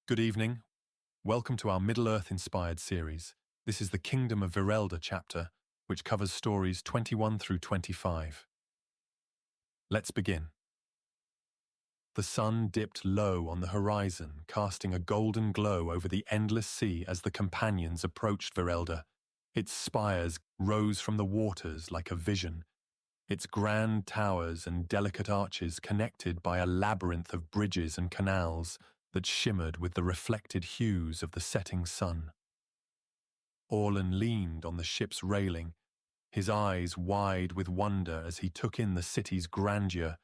Good evening. Welcome to our Middle-earth-inspired series. This is the Kingdom of Virelda chapter, which covers stories 21 through 25. Let's begin. The sun dipped low on the horizon, casting a golden glow over the endless sea as the companions approached Virelda. Its spires rose from the waters like a vision, its grand towers and delicate arches connected by a labyrinth of bridges and canals that shimmered with the reflected hues of the setting sun. Orlen leaned on the ship's railing, his eyes wide with wonder as he took in the city's grandeur,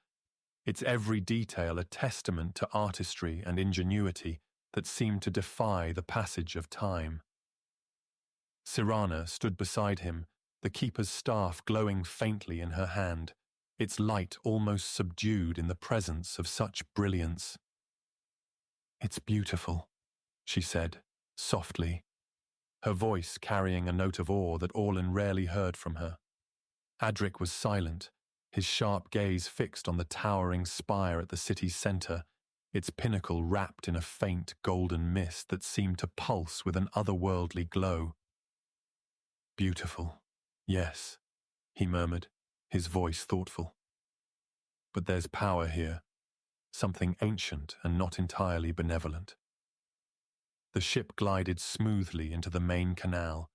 its every detail a testament to artistry and ingenuity that seemed to defy the passage of time. Cyrana stood beside him, the keeper's staff glowing faintly in her hand, its light almost subdued in the presence of such brilliance. "It's beautiful," she said, softly, her voice carrying a note of awe that Orlen rarely heard from her. Adric was silent, his sharp gaze fixed on the towering spire at the city's centre, its pinnacle wrapped in a faint golden mist that seemed to pulse with an otherworldly glow. "Beautiful, yes," he murmured, his voice thoughtful. "But there's power here. Something ancient and not entirely benevolent." The ship glided smoothly into the main canal,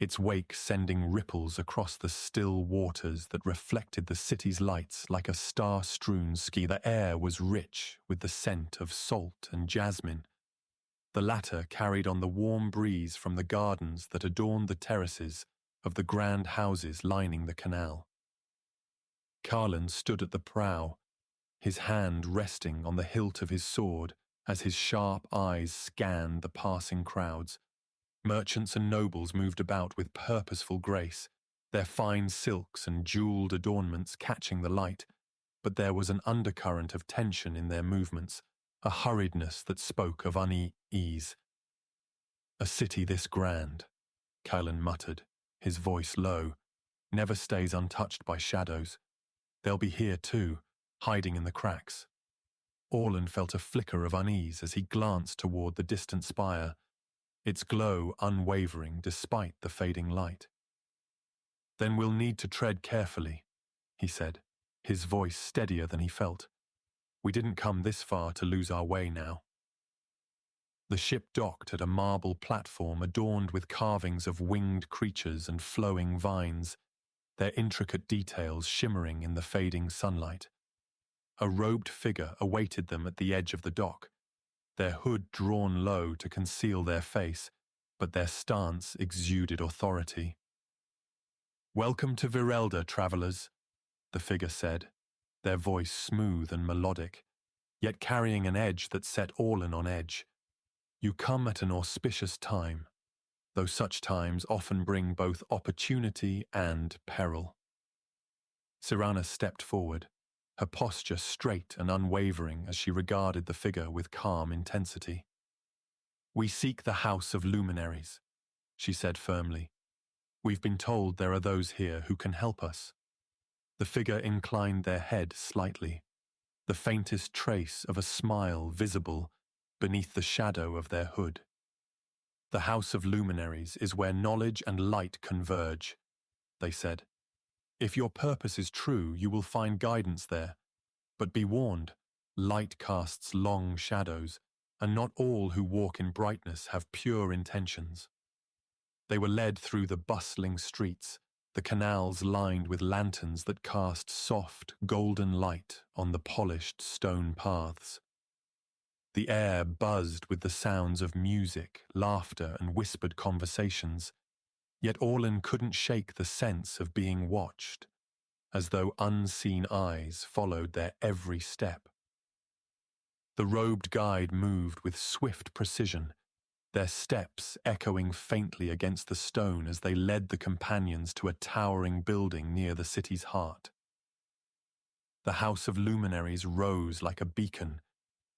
its wake sending ripples across the still waters that reflected the city's lights like a star-strewn ski. The air was rich with the scent of salt and jasmine. The latter carried on the warm breeze from the gardens that adorned the terraces of the grand houses lining the canal. Calen stood at the prow, his hand resting on the hilt of his sword as his sharp eyes scanned the passing crowds. Merchants and nobles moved about with purposeful grace, their fine silks and jeweled adornments catching the light, but there was an undercurrent of tension in their movements, a hurriedness that spoke of unease. "A city this grand," Calen muttered, his voice low, "never stays untouched by shadows. They'll be here too, hiding in the cracks." Orlen felt a flicker of unease as he glanced toward the distant spire, its glow unwavering despite the fading light. "Then we'll need to tread carefully," he said, his voice steadier than he felt. "We didn't come this far to lose our way now." The ship docked at a marble platform adorned with carvings of winged creatures and flowing vines, their intricate details shimmering in the fading sunlight. A robed figure awaited them at the edge of the dock, their hood drawn low to conceal their face, but their stance exuded authority. "Welcome to Virelda, travelers," the figure said, their voice smooth and melodic, yet carrying an edge that set Orlen on edge. "You come at an auspicious time, though such times often bring both opportunity and peril." Cyrana stepped forward, her posture straight and unwavering as she regarded the figure with calm intensity. "We seek the House of Luminaries," she said firmly. "We've been told there are those here who can help us." The figure inclined their head slightly, the faintest trace of a smile visible beneath the shadow of their hood. "The House of Luminaries is where knowledge and light converge," they said. "If your purpose is true, you will find guidance there. But be warned, light casts long shadows, and not all who walk in brightness have pure intentions." They were led through the bustling streets, the canals lined with lanterns that cast soft, golden light on the polished stone paths. The air buzzed with the sounds of music, laughter, and whispered conversations, yet Orlen couldn't shake the sense of being watched, as though unseen eyes followed their every step. The robed guide moved with swift precision, their steps echoing faintly against the stone as they led the companions to a towering building near the city's heart. The House of Luminaries rose like a beacon,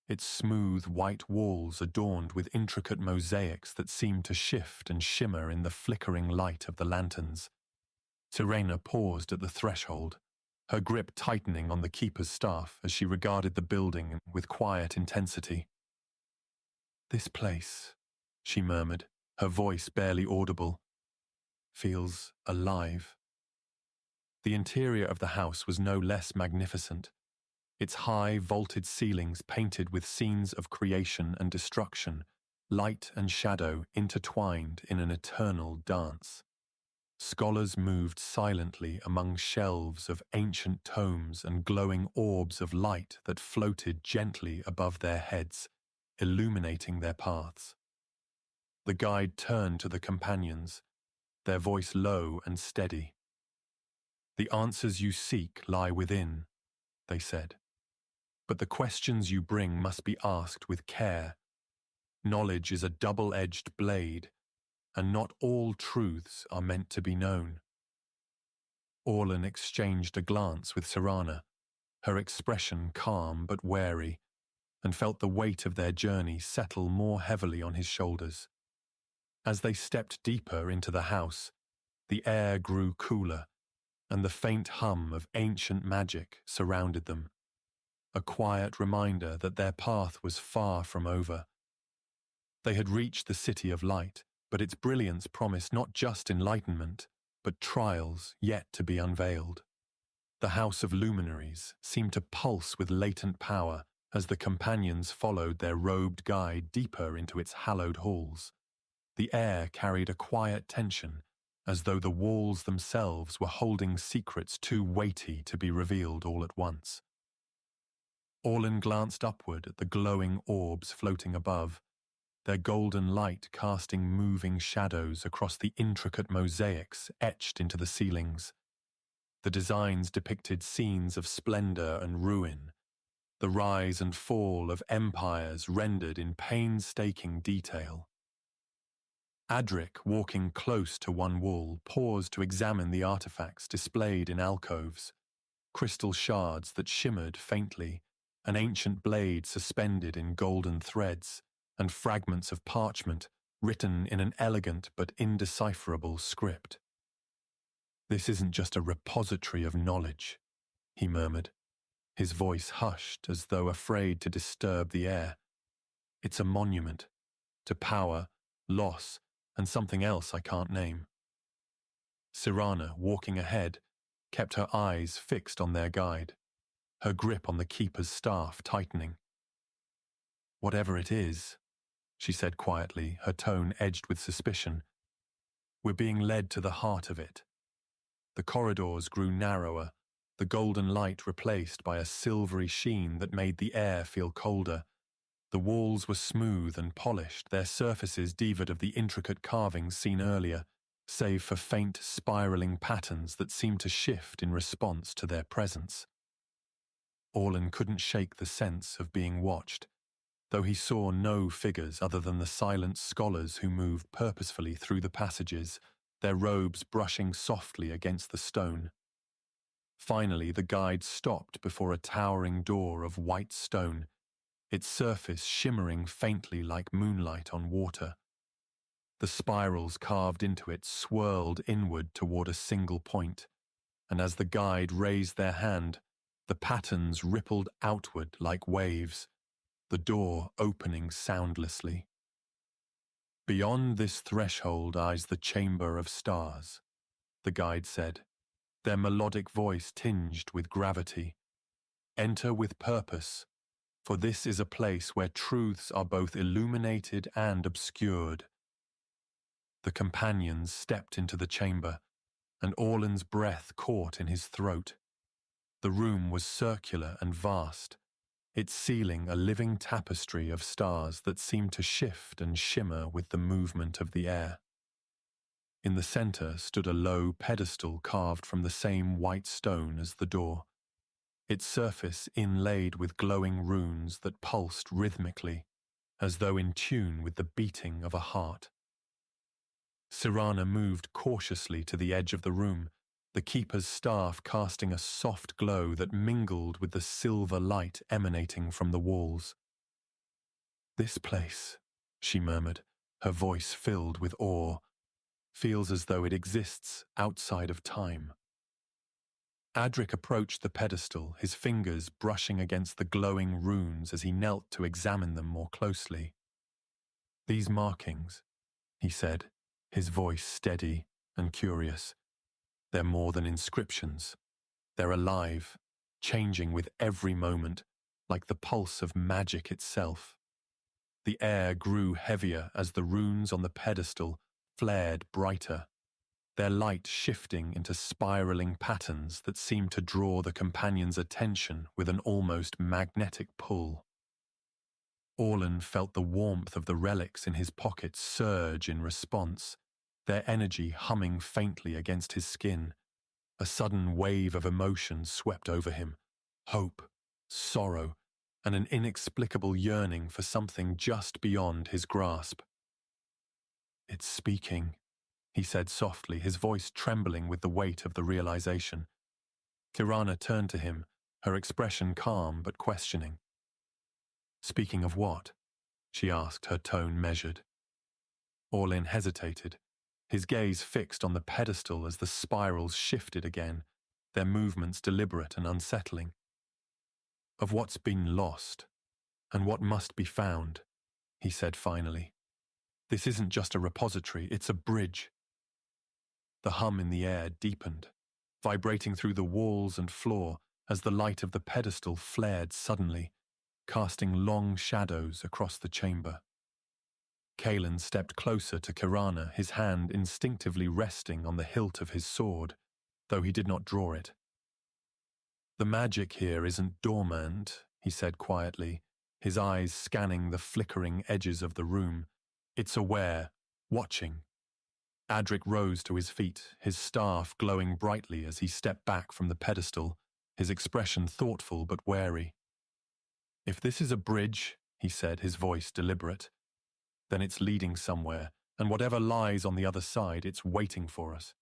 its smooth white walls adorned with intricate mosaics that seemed to shift and shimmer in the flickering light of the lanterns. Cyrana paused at the threshold, her grip tightening on the keeper's staff as she regarded the building with quiet intensity. This place, she murmured, her voice barely audible, feels alive. The interior of the house was no less magnificent, its high, vaulted ceilings painted with scenes of creation and destruction, light and shadow intertwined in an eternal dance. Scholars moved silently among shelves of ancient tomes and glowing orbs of light that floated gently above their heads, illuminating their paths. The guide turned to the companions, their voice low and steady. "The answers you seek lie within," they said. "But the questions you bring must be asked with care. Knowledge is a double-edged blade, and not all truths are meant to be known." Orlen exchanged a glance with Cyrana, her expression calm but wary, and felt the weight of their journey settle more heavily on his shoulders. As they stepped deeper into the house, the air grew cooler, and the faint hum of ancient magic surrounded them, a quiet reminder that their path was far from over. They had reached the City of Light, but its brilliance promised not just enlightenment, but trials yet to be unveiled. The House of Luminaries seemed to pulse with latent power as the companions followed their robed guide deeper into its hallowed halls. The air carried a quiet tension, as though the walls themselves were holding secrets too weighty to be revealed all at once. Orlen glanced upward at the glowing orbs floating above, their golden light casting moving shadows across the intricate mosaics etched into the ceilings. The designs depicted scenes of splendor and ruin, the rise and fall of empires rendered in painstaking detail. Adric, walking close to one wall, paused to examine the artifacts displayed in alcoves, crystal shards that shimmered faintly, an ancient blade suspended in golden threads, and fragments of parchment written in an elegant but indecipherable script. "This isn't just a repository of knowledge," he murmured, his voice hushed as though afraid to disturb the air. "It's a monument to power, loss, and something else I can't name." Cyrana, walking ahead, kept her eyes fixed on their guide, her grip on the keeper's staff tightening. "Whatever it is," she said quietly, her tone edged with suspicion, "we're being led to the heart of it." The corridors grew narrower, the golden light replaced by a silvery sheen that made the air feel colder. The walls were smooth and polished, their surfaces devoid of the intricate carvings seen earlier, save for faint spiraling patterns that seemed to shift in response to their presence. Orlen couldn't shake the sense of being watched, though he saw no figures other than the silent scholars who moved purposefully through the passages, their robes brushing softly against the stone. Finally, the guide stopped before a towering door of white stone, its surface shimmering faintly like moonlight on water. The spirals carved into it swirled inward toward a single point, and as the guide raised their hand, the patterns rippled outward like waves, the door opening soundlessly. "Beyond this threshold lies the Chamber of Stars," the guide said, their melodic voice tinged with gravity. "Enter with purpose, for this is a place where truths are both illuminated and obscured." The companions stepped into the chamber, and Orlen's breath caught in his throat. The room was circular and vast, its ceiling a living tapestry of stars that seemed to shift and shimmer with the movement of the air. In the center stood a low pedestal carved from the same white stone as the door, its surface inlaid with glowing runes that pulsed rhythmically, as though in tune with the beating of a heart. Cyrana moved cautiously to the edge of the room, the keeper's staff casting a soft glow that mingled with the silver light emanating from the walls. "This place," she murmured, her voice filled with awe, "feels as though it exists outside of time." Adric approached the pedestal, his fingers brushing against the glowing runes as he knelt to examine them more closely. These markings, he said, his voice steady and curious. They're more than inscriptions. They're alive, changing with every moment, like the pulse of magic itself. The air grew heavier as the runes on the pedestal flared brighter, their light shifting into spiraling patterns that seemed to draw the companion's attention with an almost magnetic pull. Orlen felt the warmth of the relics in his pocket surge in response, their energy humming faintly against his skin. A sudden wave of emotion swept over him, hope, sorrow, and an inexplicable yearning for something just beyond his grasp. "It's speaking," he said softly, his voice trembling with the weight of the realization. Cyrana turned to him, her expression calm but questioning. "Speaking of what?" she asked, her tone measured. Orlen hesitated, his gaze fixed on the pedestal as the spirals shifted again, their movements deliberate and unsettling. "Of what's been lost, and what must be found," he said finally. "This isn't just a repository, it's a bridge." The hum in the air deepened, vibrating through the walls and floor as the light of the pedestal flared suddenly, casting long shadows across the chamber. Calen stepped closer to Cyrana, his hand instinctively resting on the hilt of his sword, though he did not draw it. "The magic here isn't dormant," he said quietly, his eyes scanning the flickering edges of the room. "It's aware, watching." Adric rose to his feet, his staff glowing brightly as he stepped back from the pedestal, his expression thoughtful but wary. "If this is a bridge," he said, his voice deliberate, "then it's leading somewhere, and whatever lies on the other side, it's waiting for us."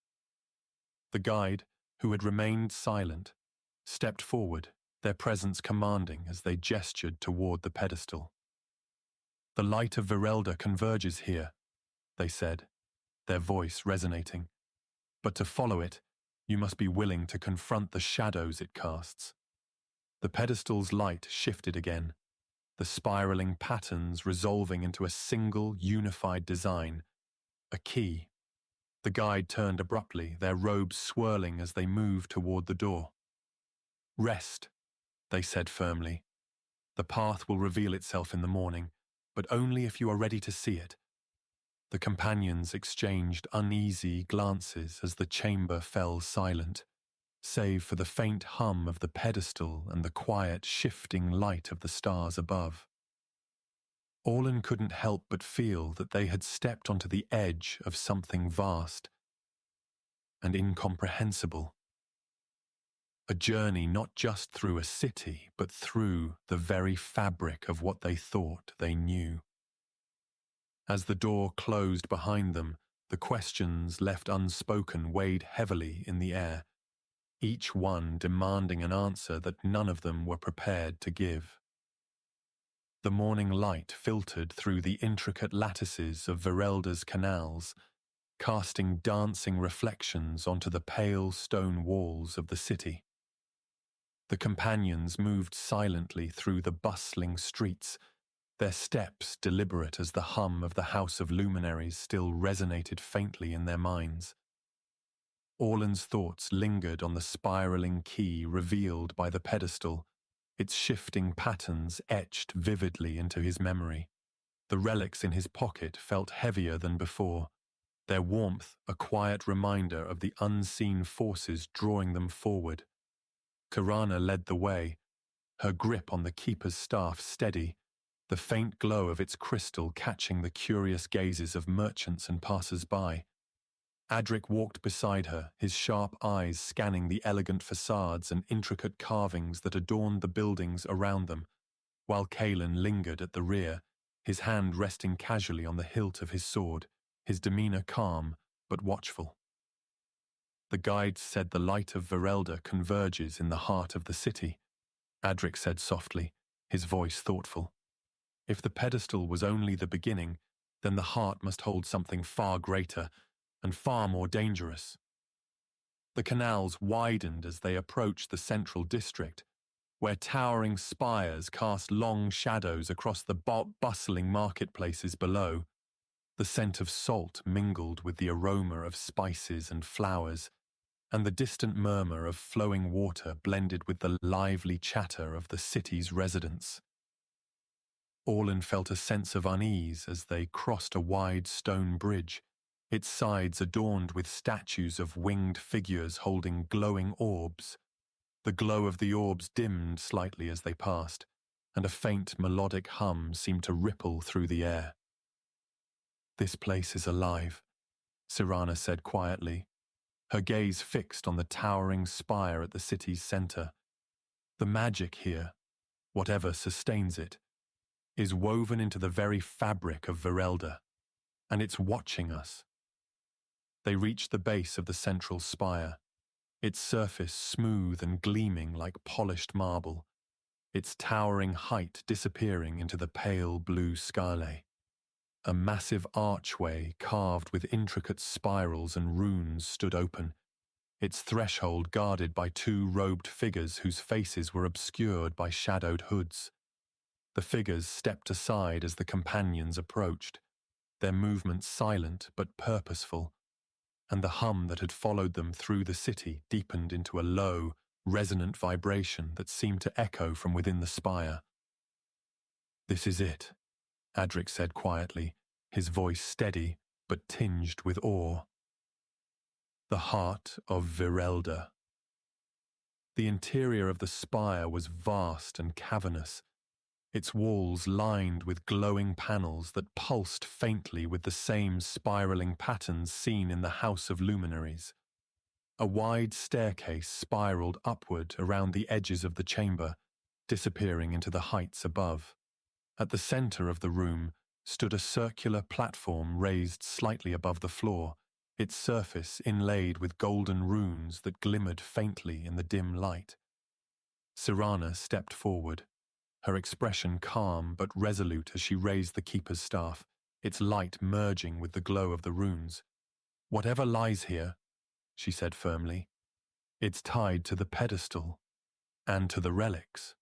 The guide, who had remained silent, stepped forward, their presence commanding as they gestured toward the pedestal. "The light of Virelda converges here," they said, their voice resonating. "But to follow it, you must be willing to confront the shadows it casts." The pedestal's light shifted again, the spiraling patterns resolving into a single, unified design, a key. The guide turned abruptly, their robes swirling as they moved toward the door. "Rest," they said firmly. "The path will reveal itself in the morning, but only if you are ready to see it." The companions exchanged uneasy glances as the chamber fell silent, save for the faint hum of the pedestal and the quiet, shifting light of the stars above. Orlen couldn't help but feel that they had stepped onto the edge of something vast and incomprehensible. A journey not just through a city, but through the very fabric of what they thought they knew. As the door closed behind them, the questions left unspoken weighed heavily in the air, each one demanding an answer that none of them were prepared to give. The morning light filtered through the intricate lattices of Virelda's canals, casting dancing reflections onto the pale stone walls of the city. The companions moved silently through the bustling streets, their steps deliberate as the hum of the House of Luminaries still resonated faintly in their minds. Orlen's thoughts lingered on the spiraling key revealed by the pedestal, its shifting patterns etched vividly into his memory. The relics in his pocket felt heavier than before, their warmth a quiet reminder of the unseen forces drawing them forward. Cyrana led the way, her grip on the keeper's staff steady, the faint glow of its crystal catching the curious gazes of merchants and passers-by. Adric walked beside her, his sharp eyes scanning the elegant facades and intricate carvings that adorned the buildings around them, while Calen lingered at the rear, his hand resting casually on the hilt of his sword, his demeanor calm but watchful. "The guide said the light of Virelda converges in the heart of the city," Adric said softly, his voice thoughtful. "If the pedestal was only the beginning, then the heart must hold something far greater and far more dangerous." The canals widened as they approached the central district, where towering spires cast long shadows across the bustling marketplaces below. The scent of salt mingled with the aroma of spices and flowers, and the distant murmur of flowing water blended with the lively chatter of the city's residents. Orlen felt a sense of unease as they crossed a wide stone bridge, its sides adorned with statues of winged figures holding glowing orbs. The glow of the orbs dimmed slightly as they passed, and a faint melodic hum seemed to ripple through the air. "This place is alive," Cyrana said quietly, her gaze fixed on the towering spire at the city's center. "The magic here, whatever sustains it, is woven into the very fabric of Virelda, and it's watching us." They reached the base of the central spire, its surface smooth and gleaming like polished marble, its towering height disappearing into the pale blue sky. A massive archway carved with intricate spirals and runes stood open, its threshold guarded by two robed figures whose faces were obscured by shadowed hoods. The figures stepped aside as the companions approached, their movements silent but purposeful, and the hum that had followed them through the city deepened into a low, resonant vibration that seemed to echo from within the spire. "This is it," Adric said quietly, his voice steady but tinged with awe. "The heart of Virelda." The interior of the spire was vast and cavernous, its walls lined with glowing panels that pulsed faintly with the same spiraling patterns seen in the House of Luminaries. A wide staircase spiraled upward around the edges of the chamber, disappearing into the heights above. At the center of the room stood a circular platform raised slightly above the floor, its surface inlaid with golden runes that glimmered faintly in the dim light. Cyrana stepped forward, her expression calm but resolute as she raised the keeper's staff, its light merging with the glow of the runes. "Whatever lies here," she said firmly, "it's tied to the pedestal and to the relics."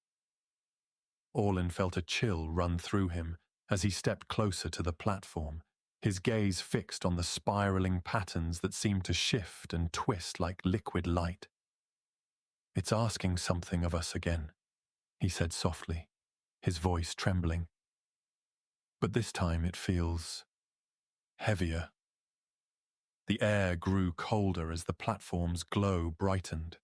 Orlen felt a chill run through him as he stepped closer to the platform, his gaze fixed on the spiraling patterns that seemed to shift and twist like liquid light. "It's asking something of us again," he said softly, his voice trembling. "But this time it feels heavier." The air grew colder as the platform's glow brightened,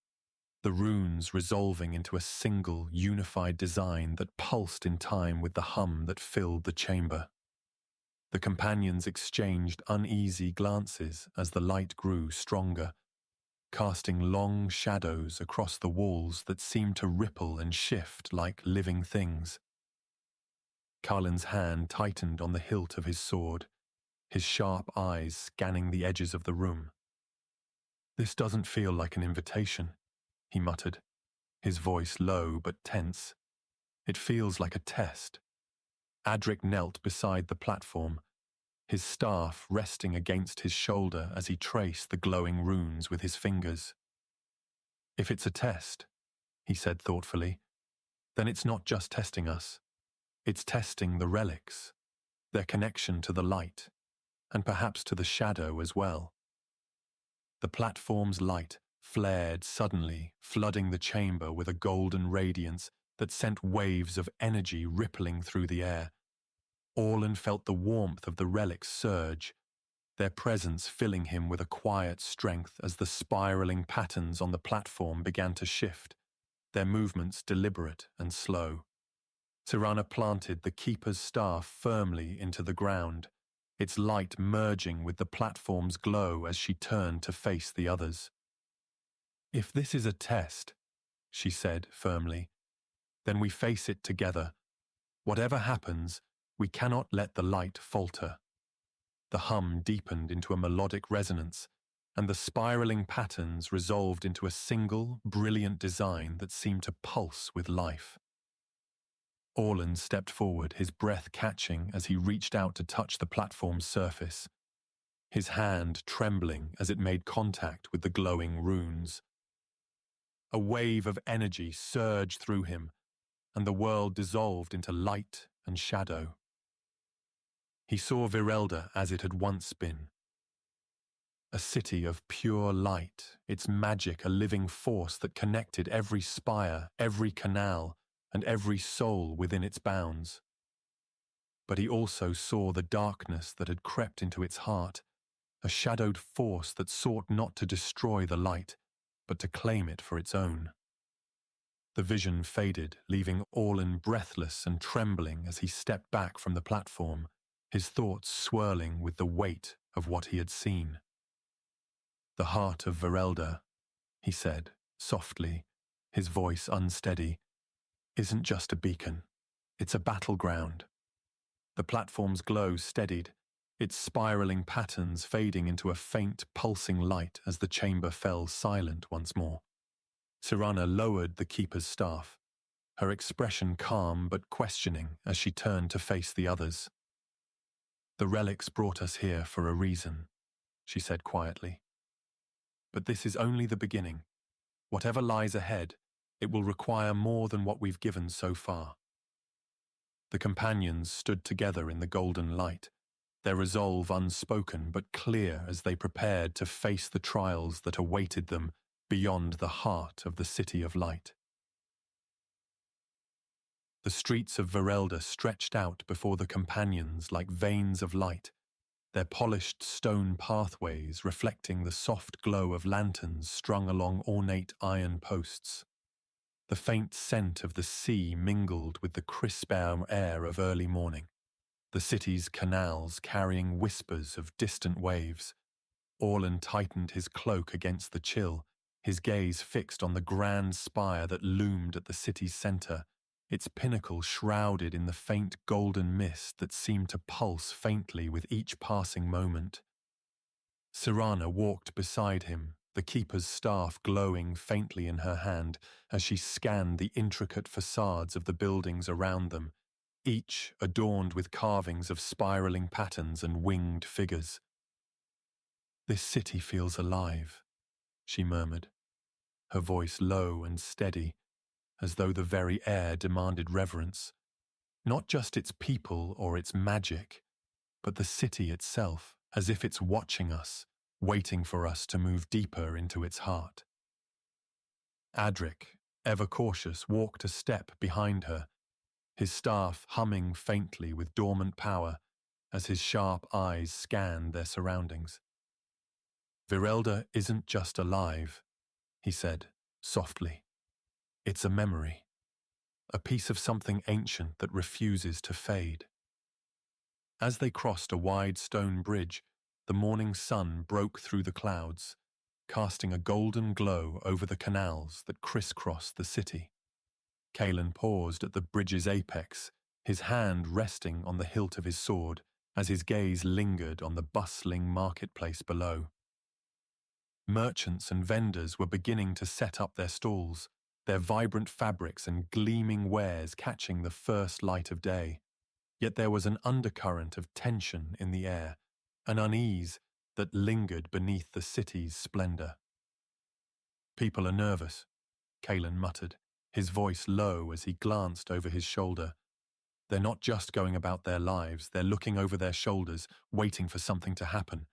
the runes resolving into a single, unified design that pulsed in time with the hum that filled the chamber. The companions exchanged uneasy glances as the light grew stronger, casting long shadows across the walls that seemed to ripple and shift like living things. Calen's hand tightened on the hilt of his sword, his sharp eyes scanning the edges of the room. "This doesn't feel like an invitation," he muttered, his voice low but tense. "It feels like a test." Adric knelt beside the platform, his staff resting against his shoulder as he traced the glowing runes with his fingers. "If it's a test," he said thoughtfully, "then it's not just testing us. It's testing the relics, their connection to the light, and perhaps to the shadow as well." The platform's light flared suddenly, flooding the chamber with a golden radiance that sent waves of energy rippling through the air. Orlen felt the warmth of the relics surge, their presence filling him with a quiet strength as the spiraling patterns on the platform began to shift, their movements deliberate and slow. Cyrana planted the keeper's staff firmly into the ground, its light merging with the platform's glow as she turned to face the others. "If this is a test," she said firmly, "then we face it together. Whatever happens, we cannot let the light falter." The hum deepened into a melodic resonance, and the spiraling patterns resolved into a single, brilliant design that seemed to pulse with life. Orlen stepped forward, his breath catching as he reached out to touch the platform's surface, his hand trembling as it made contact with the glowing runes. A wave of energy surged through him, and the world dissolved into light and shadow. He saw Virelda as it had once been. A city of pure light, its magic a living force that connected every spire, every canal, and every soul within its bounds. But he also saw the darkness that had crept into its heart, a shadowed force that sought not to destroy the light, but to claim it for its own. The vision faded, leaving Orlen breathless and trembling as he stepped back from the platform, his thoughts swirling with the weight of what he had seen. "The heart of Virelda," he said, softly, his voice unsteady, "isn't just a beacon. It's a battleground." The platform's glow steadied, its spiraling patterns fading into a faint, pulsing light as the chamber fell silent once more. Cyrana lowered the keeper's staff, her expression calm but questioning as she turned to face the others. "The relics brought us here for a reason," she said quietly. "But this is only the beginning. Whatever lies ahead, it will require more than what we've given so far." The companions stood together in the golden light, their resolve unspoken but clear as they prepared to face the trials that awaited them beyond the heart of the City of Light. The streets of Virelda stretched out before the companions like veins of light, their polished stone pathways reflecting the soft glow of lanterns strung along ornate iron posts. The faint scent of the sea mingled with the crisp air of early morning, the city's canals carrying whispers of distant waves. Orlen tightened his cloak against the chill, his gaze fixed on the grand spire that loomed at the city's center, its pinnacle shrouded in the faint golden mist that seemed to pulse faintly with each passing moment. Cyrana walked beside him, the keeper's staff glowing faintly in her hand as she scanned the intricate facades of the buildings around them, each adorned with carvings of spiraling patterns and winged figures. "This city feels alive," she murmured, her voice low and steady, as though the very air demanded reverence. Not just its people or its magic, but the city itself, as if it's watching us, waiting for us to move deeper into its heart. Adric, ever cautious, walked a step behind her, his staff humming faintly with dormant power as his sharp eyes scanned their surroundings. "Virelda isn't just alive," he said, softly. "It's a memory, a piece of something ancient that refuses to fade." As they crossed a wide stone bridge, the morning sun broke through the clouds, casting a golden glow over the canals that crisscrossed the city. Calen paused at the bridge's apex, his hand resting on the hilt of his sword as his gaze lingered on the bustling marketplace below. Merchants and vendors were beginning to set up their stalls, their vibrant fabrics and gleaming wares catching the first light of day. Yet there was an undercurrent of tension in the air, an unease that lingered beneath the city's splendor. "People are nervous," Calen muttered, his voice low as he glanced over his shoulder. "They're not just going about their lives, they're looking over their shoulders, waiting for something to happen."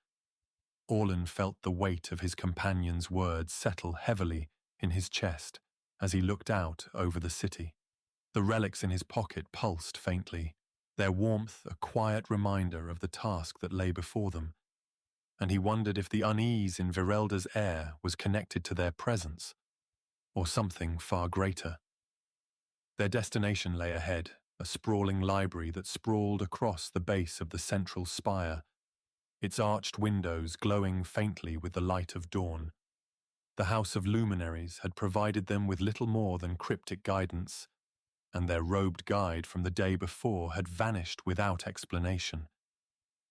Orlen felt the weight of his companion's words settle heavily in his chest as he looked out over the city. The relics in his pocket pulsed faintly, their warmth a quiet reminder of the task that lay before them, and he wondered if the unease in Virelda's air was connected to their presence, or something far greater. Their destination lay ahead, a sprawling library that sprawled across the base of the central spire, its arched windows glowing faintly with the light of dawn. The House of Luminaries had provided them with little more than cryptic guidance, and their robed guide from the day before had vanished without explanation.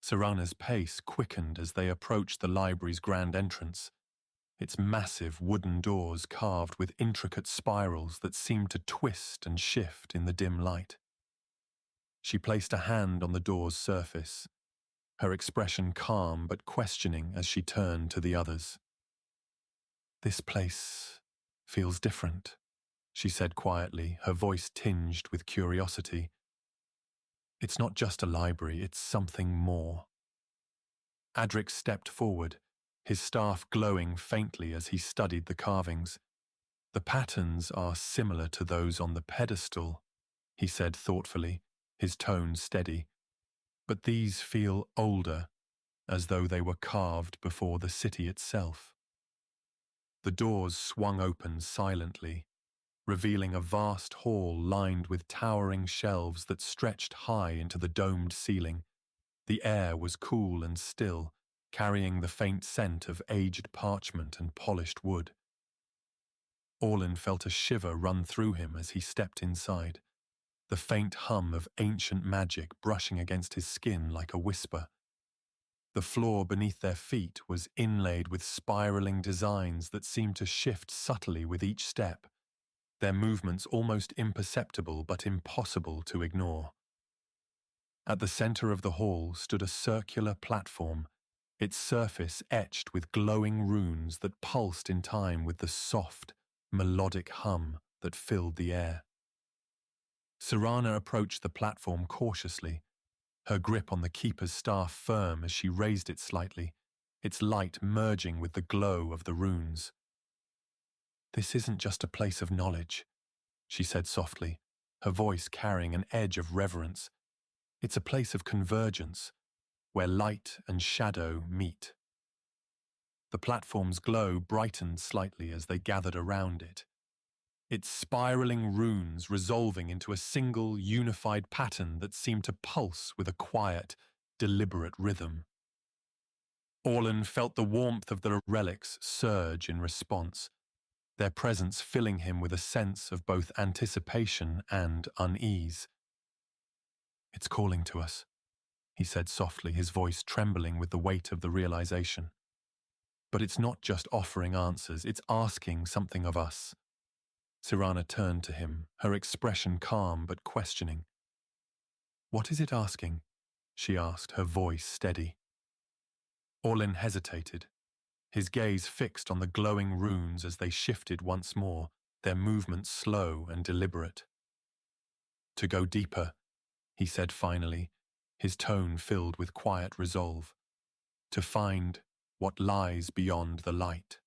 Cyrana's pace quickened as they approached the library's grand entrance, its massive wooden doors carved with intricate spirals that seemed to twist and shift in the dim light. She placed a hand on the door's surface, her expression calm but questioning as she turned to the others. "This place feels different," she said quietly, her voice tinged with curiosity. It's not just a library, it's something more. Adric stepped forward, his staff glowing faintly as he studied the carvings. The patterns are similar to those on the pedestal, he said thoughtfully, his tone steady. But these feel older, as though they were carved before the city itself. The doors swung open silently, revealing a vast hall lined with towering shelves that stretched high into the domed ceiling. The air was cool and still, carrying the faint scent of aged parchment and polished wood. Orlen felt a shiver run through him as he stepped inside, the faint hum of ancient magic brushing against his skin like a whisper. The floor beneath their feet was inlaid with spiraling designs that seemed to shift subtly with each step, their movements almost imperceptible but impossible to ignore. At the center of the hall stood a circular platform, its surface etched with glowing runes that pulsed in time with the soft, melodic hum that filled the air. Cyrana approached the platform cautiously, her grip on the keeper's staff firm as she raised it slightly, its light merging with the glow of the runes. "This isn't just a place of knowledge," she said softly, her voice carrying an edge of reverence. "It's a place of convergence, where light and shadow meet." The platform's glow brightened slightly as they gathered around it, its spiraling runes resolving into a single, unified pattern that seemed to pulse with a quiet, deliberate rhythm. Orlen felt the warmth of the relics surge in response, their presence filling him with a sense of both anticipation and unease. "It's calling to us," he said softly, his voice trembling with the weight of the realization. "But it's not just offering answers, it's asking something of us." Cyrana turned to him, her expression calm but questioning. "What is it asking?" she asked, her voice steady. Orlen hesitated, his gaze fixed on the glowing runes as they shifted once more, their movements slow and deliberate. "To go deeper," he said finally, his tone filled with quiet resolve. "To find what lies beyond the light."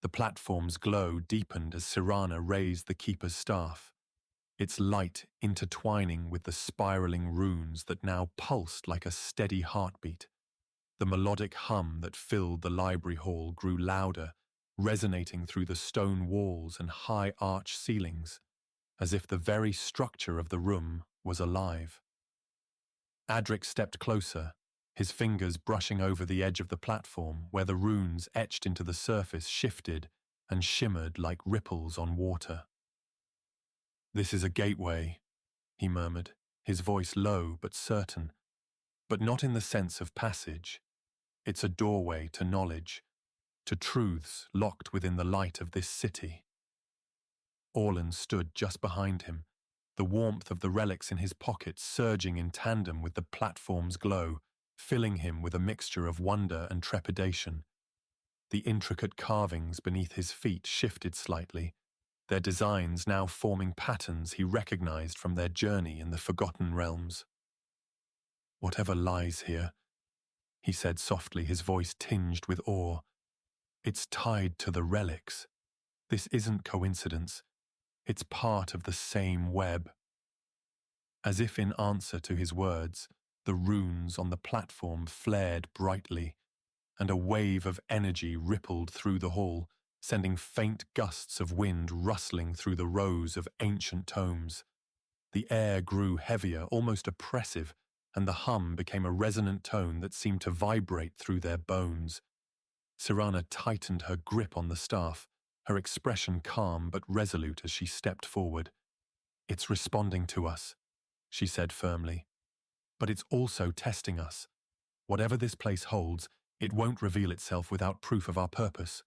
The platform's glow deepened as Cyrana raised the keeper's staff, its light intertwining with the spiraling runes that now pulsed like a steady heartbeat. The melodic hum that filled the library hall grew louder, resonating through the stone walls and high arch ceilings, as if the very structure of the room was alive. Adric stepped closer, his fingers brushing over the edge of the platform where the runes etched into the surface shifted and shimmered like ripples on water. "This is a gateway," he murmured, his voice low but certain, "but not in the sense of passage. It's a doorway to knowledge, to truths locked within the light of this city." Orlen stood just behind him, the warmth of the relics in his pocket surging in tandem with the platform's glow, filling him with a mixture of wonder and trepidation. The intricate carvings beneath his feet shifted slightly, their designs now forming patterns he recognized from their journey in the Forgotten Realms. "Whatever lies here," he said softly, his voice tinged with awe, "it's tied to the relics. This isn't coincidence. It's part of the same web." As if in answer to his words, the runes on the platform flared brightly, and a wave of energy rippled through the hall, sending faint gusts of wind rustling through the rows of ancient tomes. The air grew heavier, almost oppressive, and the hum became a resonant tone that seemed to vibrate through their bones. Cyrana tightened her grip on the staff, her expression calm but resolute as she stepped forward. "It's responding to us," she said firmly. "But it's also testing us. Whatever this place holds, it won't reveal itself without proof of our purpose."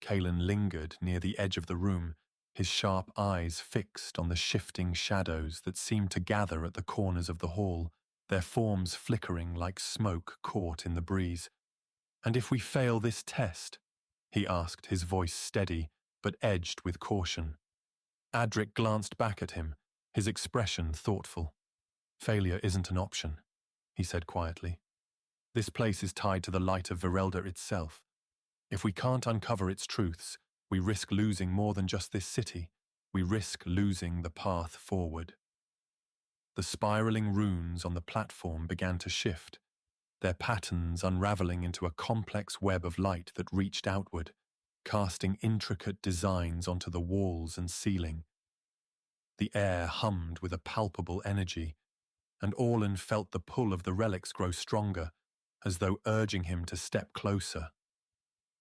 Calen lingered near the edge of the room, his sharp eyes fixed on the shifting shadows that seemed to gather at the corners of the hall, their forms flickering like smoke caught in the breeze. "And if we fail this test?" he asked, his voice steady but edged with caution. Adric glanced back at him, his expression thoughtful. Failure isn't an option, he said quietly. This place is tied to the light of Virelda itself. If we can't uncover its truths, we risk losing more than just this city. We risk losing the path forward. The spiraling runes on the platform began to shift, their patterns unraveling into a complex web of light that reached outward, casting intricate designs onto the walls and ceiling. The air hummed with a palpable energy, and Orlen felt the pull of the relics grow stronger, as though urging him to step closer.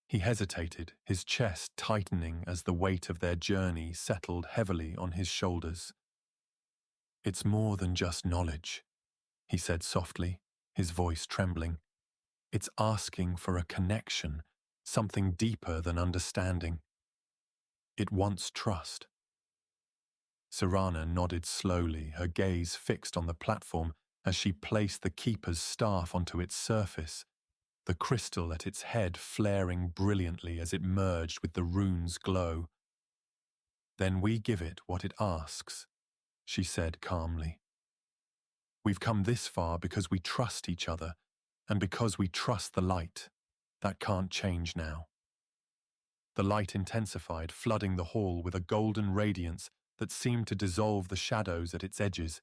He hesitated, his chest tightening as the weight of their journey settled heavily on his shoulders. "It's more than just knowledge," he said softly, his voice trembling. "It's asking for a connection, something deeper than understanding. It wants trust." Cyrana nodded slowly, her gaze fixed on the platform as she placed the Keeper's staff onto its surface, the crystal at its head flaring brilliantly as it merged with the rune's glow. "Then we give it what it asks," she said calmly. "We've come this far because we trust each other, and because we trust the light. That can't change now." The light intensified, flooding the hall with a golden radiance that seemed to dissolve the shadows at its edges,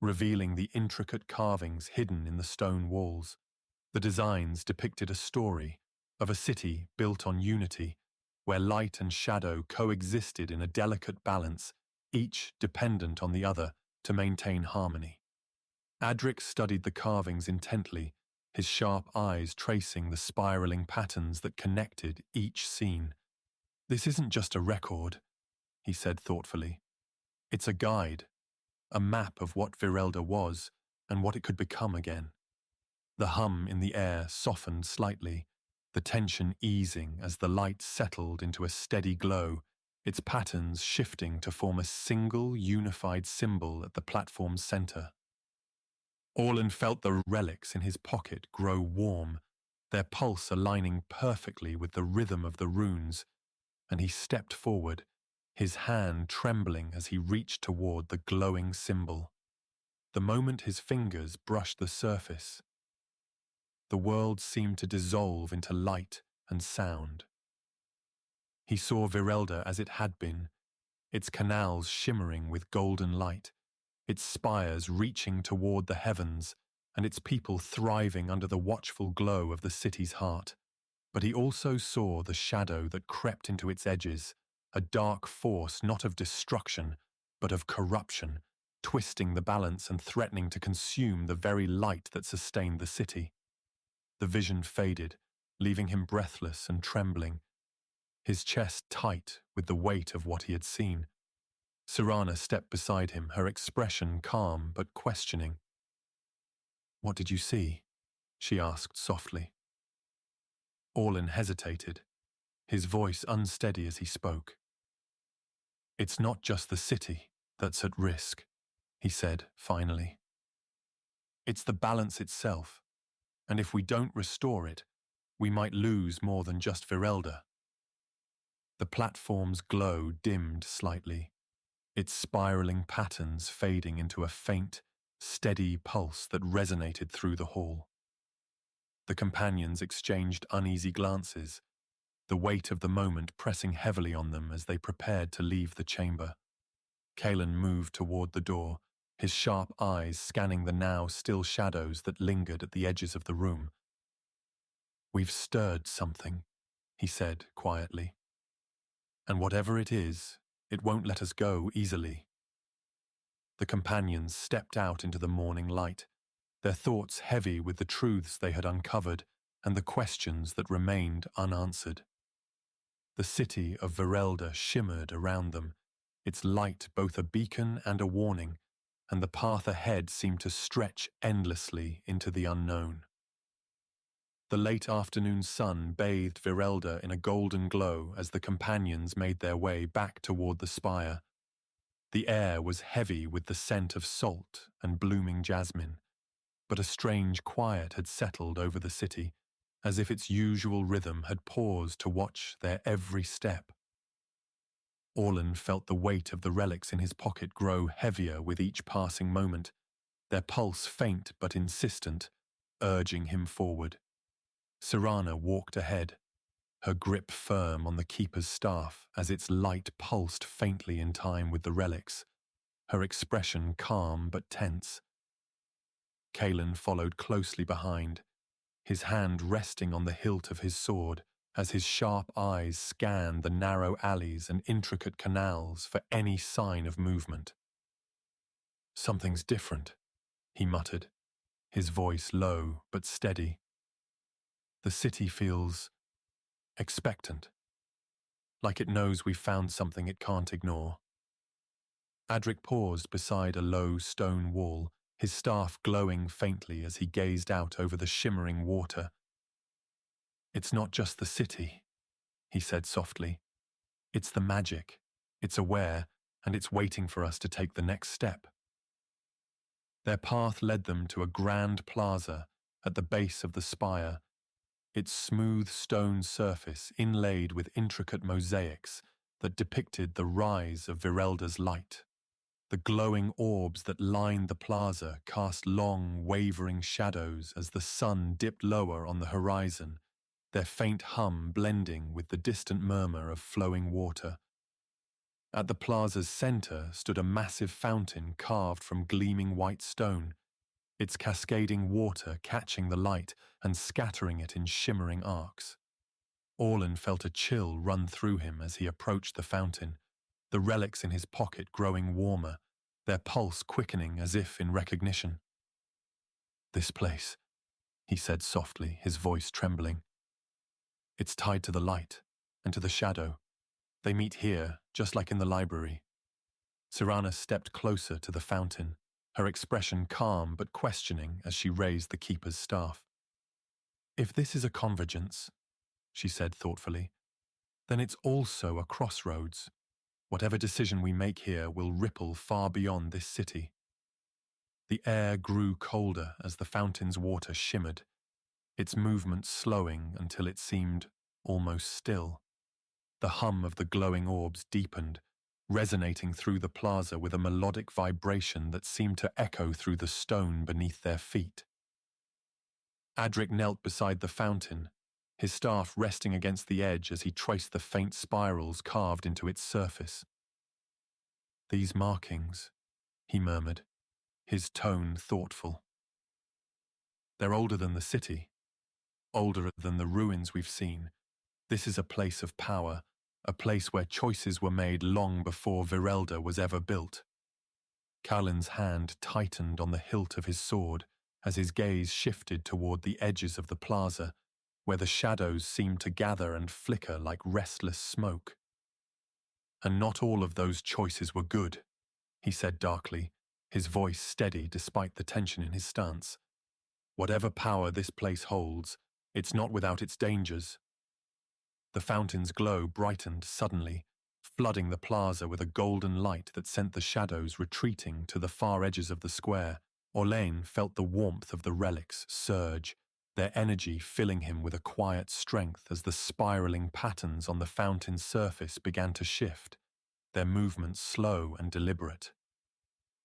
revealing the intricate carvings hidden in the stone walls. The designs depicted a story of a city built on unity, where light and shadow coexisted in a delicate balance, each dependent on the other to maintain harmony. Adric studied the carvings intently, his sharp eyes tracing the spiraling patterns that connected each scene. "This isn't just a record," he said thoughtfully. "It's a guide, a map of what Virelda was and what it could become again." The hum in the air softened slightly, the tension easing as the light settled into a steady glow, its patterns shifting to form a single unified symbol at the platform's center. Orlen felt the relics in his pocket grow warm, their pulse aligning perfectly with the rhythm of the runes, and he stepped forward, his hand trembling as he reached toward the glowing symbol. The moment his fingers brushed the surface, the world seemed to dissolve into light and sound. He saw Virelda as it had been, its canals shimmering with golden light, its spires reaching toward the heavens, and its people thriving under the watchful glow of the city's heart. But he also saw the shadow that crept into its edges, a dark force not of destruction, but of corruption, twisting the balance and threatening to consume the very light that sustained the city. The vision faded, leaving him breathless and trembling, his chest tight with the weight of what he had seen. Cyrana stepped beside him, her expression calm but questioning. "What did you see?" she asked softly. Orlen hesitated, his voice unsteady as he spoke. "It's not just the city that's at risk," he said finally. "It's the balance itself, and if we don't restore it, we might lose more than just Virelda." The platform's glow dimmed slightly, its spiraling patterns fading into a faint, steady pulse that resonated through the hall. The companions exchanged uneasy glances, the weight of the moment pressing heavily on them as they prepared to leave the chamber. Calen moved toward the door, his sharp eyes scanning the now still shadows that lingered at the edges of the room. "We've stirred something," he said quietly. "And whatever it is, it won't let us go easily." The companions stepped out into the morning light, their thoughts heavy with the truths they had uncovered and the questions that remained unanswered. The city of Virelda shimmered around them, its light both a beacon and a warning, and the path ahead seemed to stretch endlessly into the unknown. The late afternoon sun bathed Virelda in a golden glow as the companions made their way back toward the spire. The air was heavy with the scent of salt and blooming jasmine, but a strange quiet had settled over the city, as if its usual rhythm had paused to watch their every step. Orlen felt the weight of the relics in his pocket grow heavier with each passing moment, their pulse faint but insistent, urging him forward. Cyrana walked ahead, her grip firm on the keeper's staff as its light pulsed faintly in time with the relics, her expression calm but tense. Calen followed closely behind, his hand resting on the hilt of his sword as his sharp eyes scanned the narrow alleys and intricate canals for any sign of movement. "Something's different," he muttered, his voice low but steady. "The city feels expectant, like it knows we've found something it can't ignore." Adric paused beside a low stone wall, his staff glowing faintly as he gazed out over the shimmering water. "It's not just the city," he said softly. "It's the magic. It's aware, and it's waiting for us to take the next step." Their path led them to a grand plaza at the base of the spire, its smooth stone surface inlaid with intricate mosaics that depicted the rise of Virelda's light. The glowing orbs that lined the plaza cast long, wavering shadows as the sun dipped lower on the horizon, their faint hum blending with the distant murmur of flowing water. At the plaza's center stood a massive fountain carved from gleaming white stone, its cascading water catching the light and scattering it in shimmering arcs. Orlen felt a chill run through him as he approached the fountain, the relics in his pocket growing warmer, their pulse quickening as if in recognition. "This place," he said softly, his voice trembling. "It's tied to the light and to the shadow. They meet here, just like in the library." Cyrana stepped closer to the fountain, her expression calm but questioning as she raised the keeper's staff. "If this is a convergence," she said thoughtfully, "then it's also a crossroads. Whatever decision we make here will ripple far beyond this city." The air grew colder as the fountain's water shimmered, its movement slowing until it seemed almost still. The hum of the glowing orbs deepened, resonating through the plaza with a melodic vibration that seemed to echo through the stone beneath their feet. Adric knelt beside the fountain, his staff resting against the edge as he traced the faint spirals carved into its surface. "These markings," he murmured, his tone thoughtful. "They're older than the city, older than the ruins we've seen. This is a place of power, a place where choices were made long before Virelda was ever built." Calen's hand tightened on the hilt of his sword as his gaze shifted toward the edges of the plaza, where the shadows seemed to gather and flicker like restless smoke. "And not all of those choices were good," he said darkly, his voice steady despite the tension in his stance. "Whatever power this place holds, it's not without its dangers." The fountain's glow brightened suddenly, flooding the plaza with a golden light that sent the shadows retreating to the far edges of the square. Orlen felt the warmth of the relics surge, their energy filling him with a quiet strength as the spiraling patterns on the fountain's surface began to shift, their movements slow and deliberate.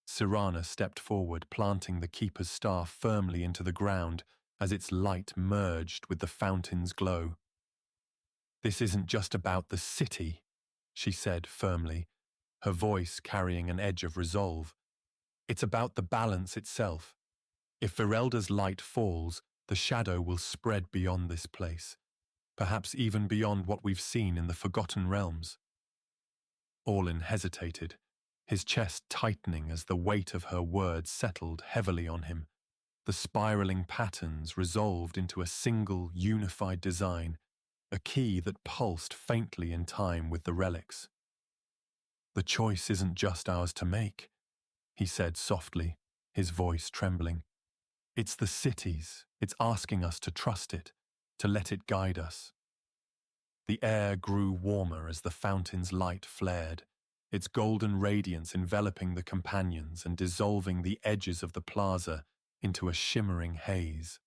Cyrana stepped forward, planting the keeper's staff firmly into the ground as its light merged with the fountain's glow. "This isn't just about the city," she said firmly, her voice carrying an edge of resolve. "It's about the balance itself. If Virelda's light falls, the shadow will spread beyond this place, perhaps even beyond what we've seen in the Forgotten Realms." Orlen hesitated, his chest tightening as the weight of her words settled heavily on him. The spiraling patterns resolved into a single, unified design, a key that pulsed faintly in time with the relics. "The choice isn't just ours to make," he said softly, his voice trembling. "It's the city's. It's asking us to trust it, to let it guide us." The air grew warmer as the fountain's light flared, its golden radiance enveloping the companions and dissolving the edges of the plaza into a shimmering haze.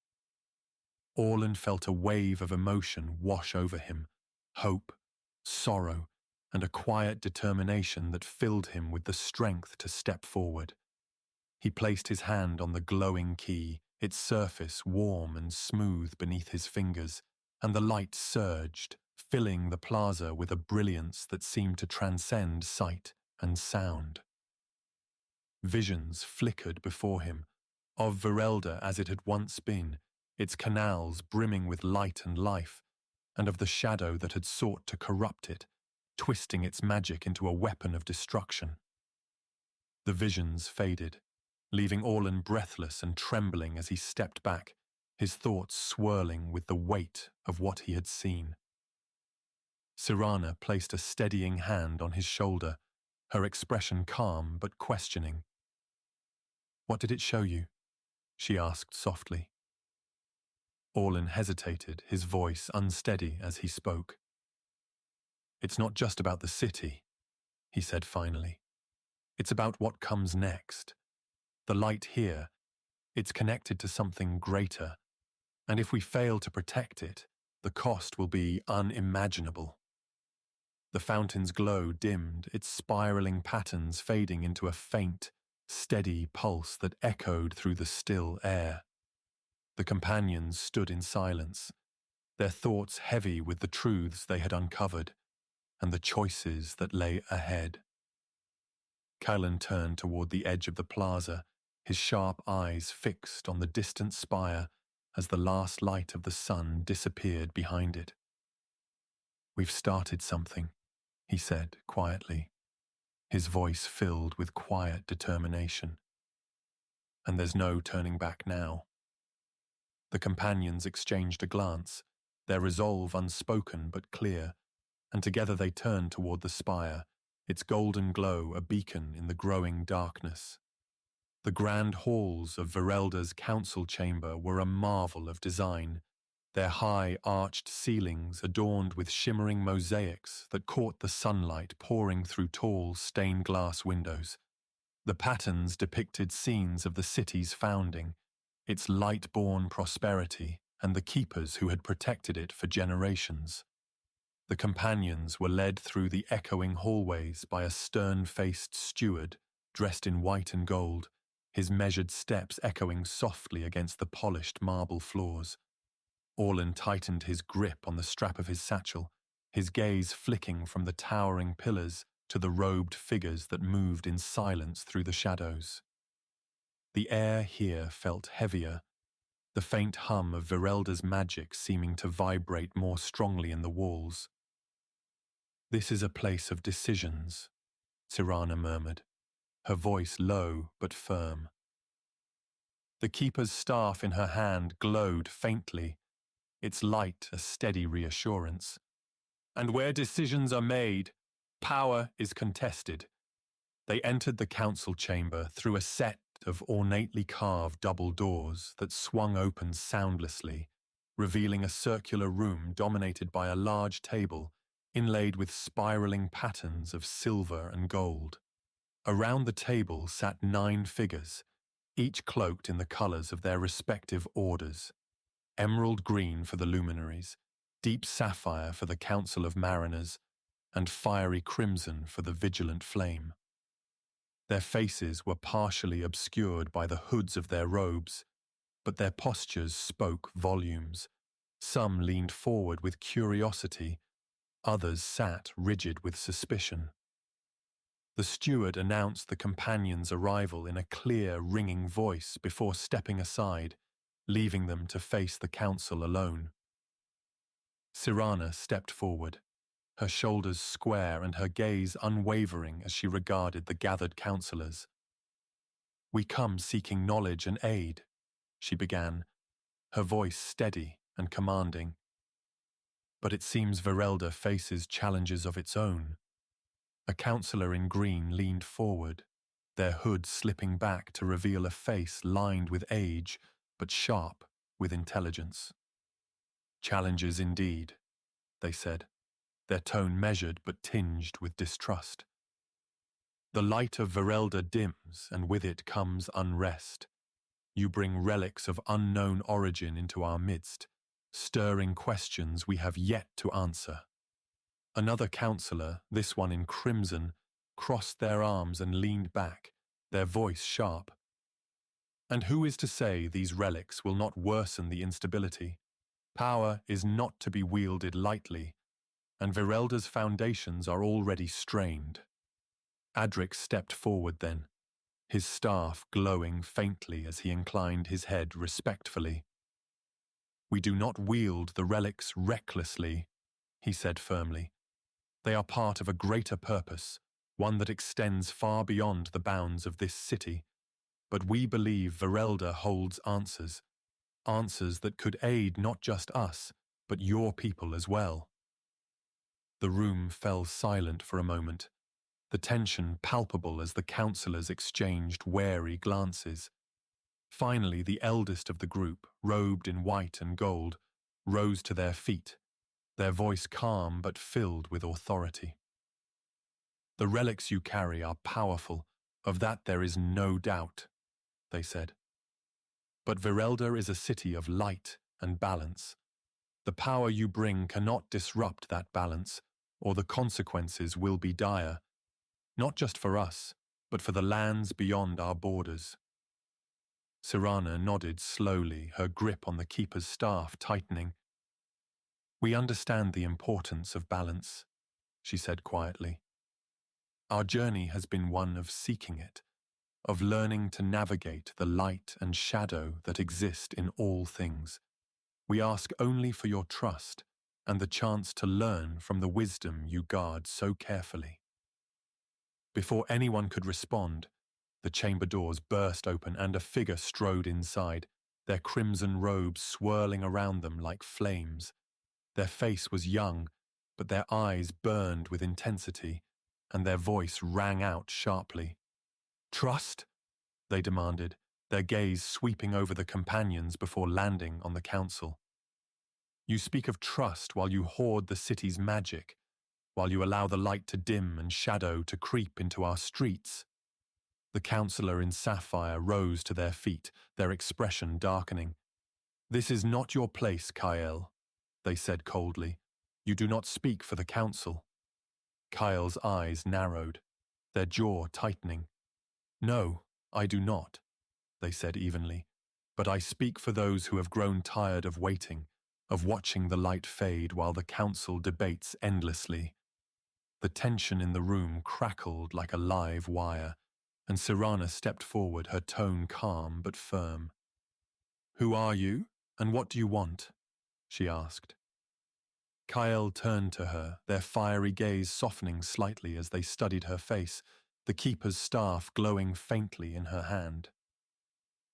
Orlen felt a wave of emotion wash over him, hope, sorrow, and a quiet determination that filled him with the strength to step forward. He placed his hand on the glowing key, its surface warm and smooth beneath his fingers, and the light surged, filling the plaza with a brilliance that seemed to transcend sight and sound. Visions flickered before him, of Virelda as it had once been, its canals brimming with light and life, and of the shadow that had sought to corrupt it, twisting its magic into a weapon of destruction. The visions faded, leaving Orlen breathless and trembling as he stepped back, his thoughts swirling with the weight of what he had seen. Cyrana placed a steadying hand on his shoulder, her expression calm but questioning. "What did it show you?" she asked softly. Orlen hesitated, his voice unsteady as he spoke. "It's not just about the city," he said finally. "It's about what comes next. The light here, it's connected to something greater, and if we fail to protect it, the cost will be unimaginable." The fountain's glow dimmed, its spiraling patterns fading into a faint, steady pulse that echoed through the still air. The companions stood in silence, their thoughts heavy with the truths they had uncovered and the choices that lay ahead. Calen turned toward the edge of the plaza, his sharp eyes fixed on the distant spire as the last light of the sun disappeared behind it. "We've started something," he said quietly, his voice filled with quiet determination. "And there's no turning back now." The companions exchanged a glance, their resolve unspoken but clear, and together they turned toward the spire, its golden glow a beacon in the growing darkness. The grand halls of Virelda's council chamber were a marvel of design, their high arched ceilings adorned with shimmering mosaics that caught the sunlight pouring through tall stained glass windows. The patterns depicted scenes of the city's founding, its light-born prosperity, and the keepers who had protected it for generations. The companions were led through the echoing hallways by a stern-faced steward dressed in white and gold, his measured steps echoing softly against the polished marble floors. Orlen tightened his grip on the strap of his satchel, his gaze flicking from the towering pillars to the robed figures that moved in silence through the shadows. The air here felt heavier, the faint hum of Virelda's magic seeming to vibrate more strongly in the walls. "This is a place of decisions," Cyrana murmured, her voice low but firm. The keeper's staff in her hand glowed faintly, its light a steady reassurance. "And where decisions are made, power is contested." They entered the council chamber through a set of ornately carved double doors that swung open soundlessly, revealing a circular room dominated by a large table inlaid with spiraling patterns of silver and gold. Around the table sat 9 figures, each cloaked in the colors of their respective orders: emerald green for the luminaries, deep sapphire for the Council of Mariners, and fiery crimson for the Vigilant Flame. Their faces were partially obscured by the hoods of their robes, but their postures spoke volumes. Some leaned forward with curiosity, others sat rigid with suspicion. The steward announced the companions' arrival in a clear, ringing voice before stepping aside, leaving them to face the council alone. Cyrana stepped forward, her shoulders square and her gaze unwavering as she regarded the gathered councillors. "We come seeking knowledge and aid," she began, her voice steady and commanding. "But it seems Virelda faces challenges of its own." A councillor in green leaned forward, their hood slipping back to reveal a face lined with age, but sharp with intelligence. "Challenges indeed," they said, their tone measured but tinged with distrust. "The light of Virelda dims, and with it comes unrest. You bring relics of unknown origin into our midst, stirring questions we have yet to answer." Another councillor, this one in crimson, crossed their arms and leaned back, their voice sharp. And who is to say these relics will not worsen the instability? Power is not to be wielded lightly, and Virelda's foundations are already strained. Adric stepped forward then, his staff glowing faintly as he inclined his head respectfully. "We do not wield the relics recklessly," he said firmly. "They are part of a greater purpose, one that extends far beyond the bounds of this city. But we believe Virelda holds answers, answers that could aid not just us, but your people as well." The room fell silent for a moment, the tension palpable as the councillors exchanged wary glances. Finally, the eldest of the group, robed in white and gold, rose to their feet, their voice calm but filled with authority. "The relics you carry are powerful, of that there is no doubt," they said. "But Virelda is a city of light and balance. The power you bring cannot disrupt that balance, or the consequences will be dire, not just for us, but for the lands beyond our borders." Cyrana nodded slowly, her grip on the keeper's staff tightening. "We understand the importance of balance," she said quietly. "Our journey has been one of seeking it, of learning to navigate the light and shadow that exist in all things. We ask only for your trust and the chance to learn from the wisdom you guard so carefully." Before anyone could respond, the chamber doors burst open and a figure strode inside, their crimson robes swirling around them like flames. Their face was young, but their eyes burned with intensity, and their voice rang out sharply. "Trust?" they demanded, their gaze sweeping over the companions before landing on the council. "You speak of trust while you hoard the city's magic, while you allow the light to dim and shadow to creep into our streets." The councillor in sapphire rose to their feet, their expression darkening. "This is not your place, Calen," they said coldly. "You do not speak for the council." Kyle's eyes narrowed, their jaw tightening. "No, I do not," they said evenly, "but I speak for those who have grown tired of waiting, of watching the light fade while the council debates endlessly." The tension in the room crackled like a live wire, and Cyrana stepped forward, her tone calm but firm. "Who are you, and what do you want?" she asked. Calen turned to her, their fiery gaze softening slightly as they studied her face, the keeper's staff glowing faintly in her hand.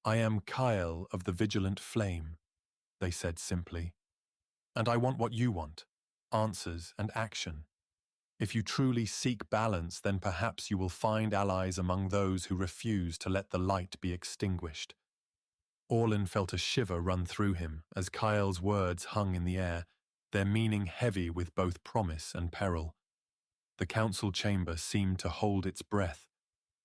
"I am Calen of the Vigilant Flame," they said simply. "And I want what you want, answers and action. If you truly seek balance, then perhaps you will find allies among those who refuse to let the light be extinguished." Orlen felt a shiver run through him as Kyle's words hung in the air, their meaning heavy with both promise and peril. The council chamber seemed to hold its breath,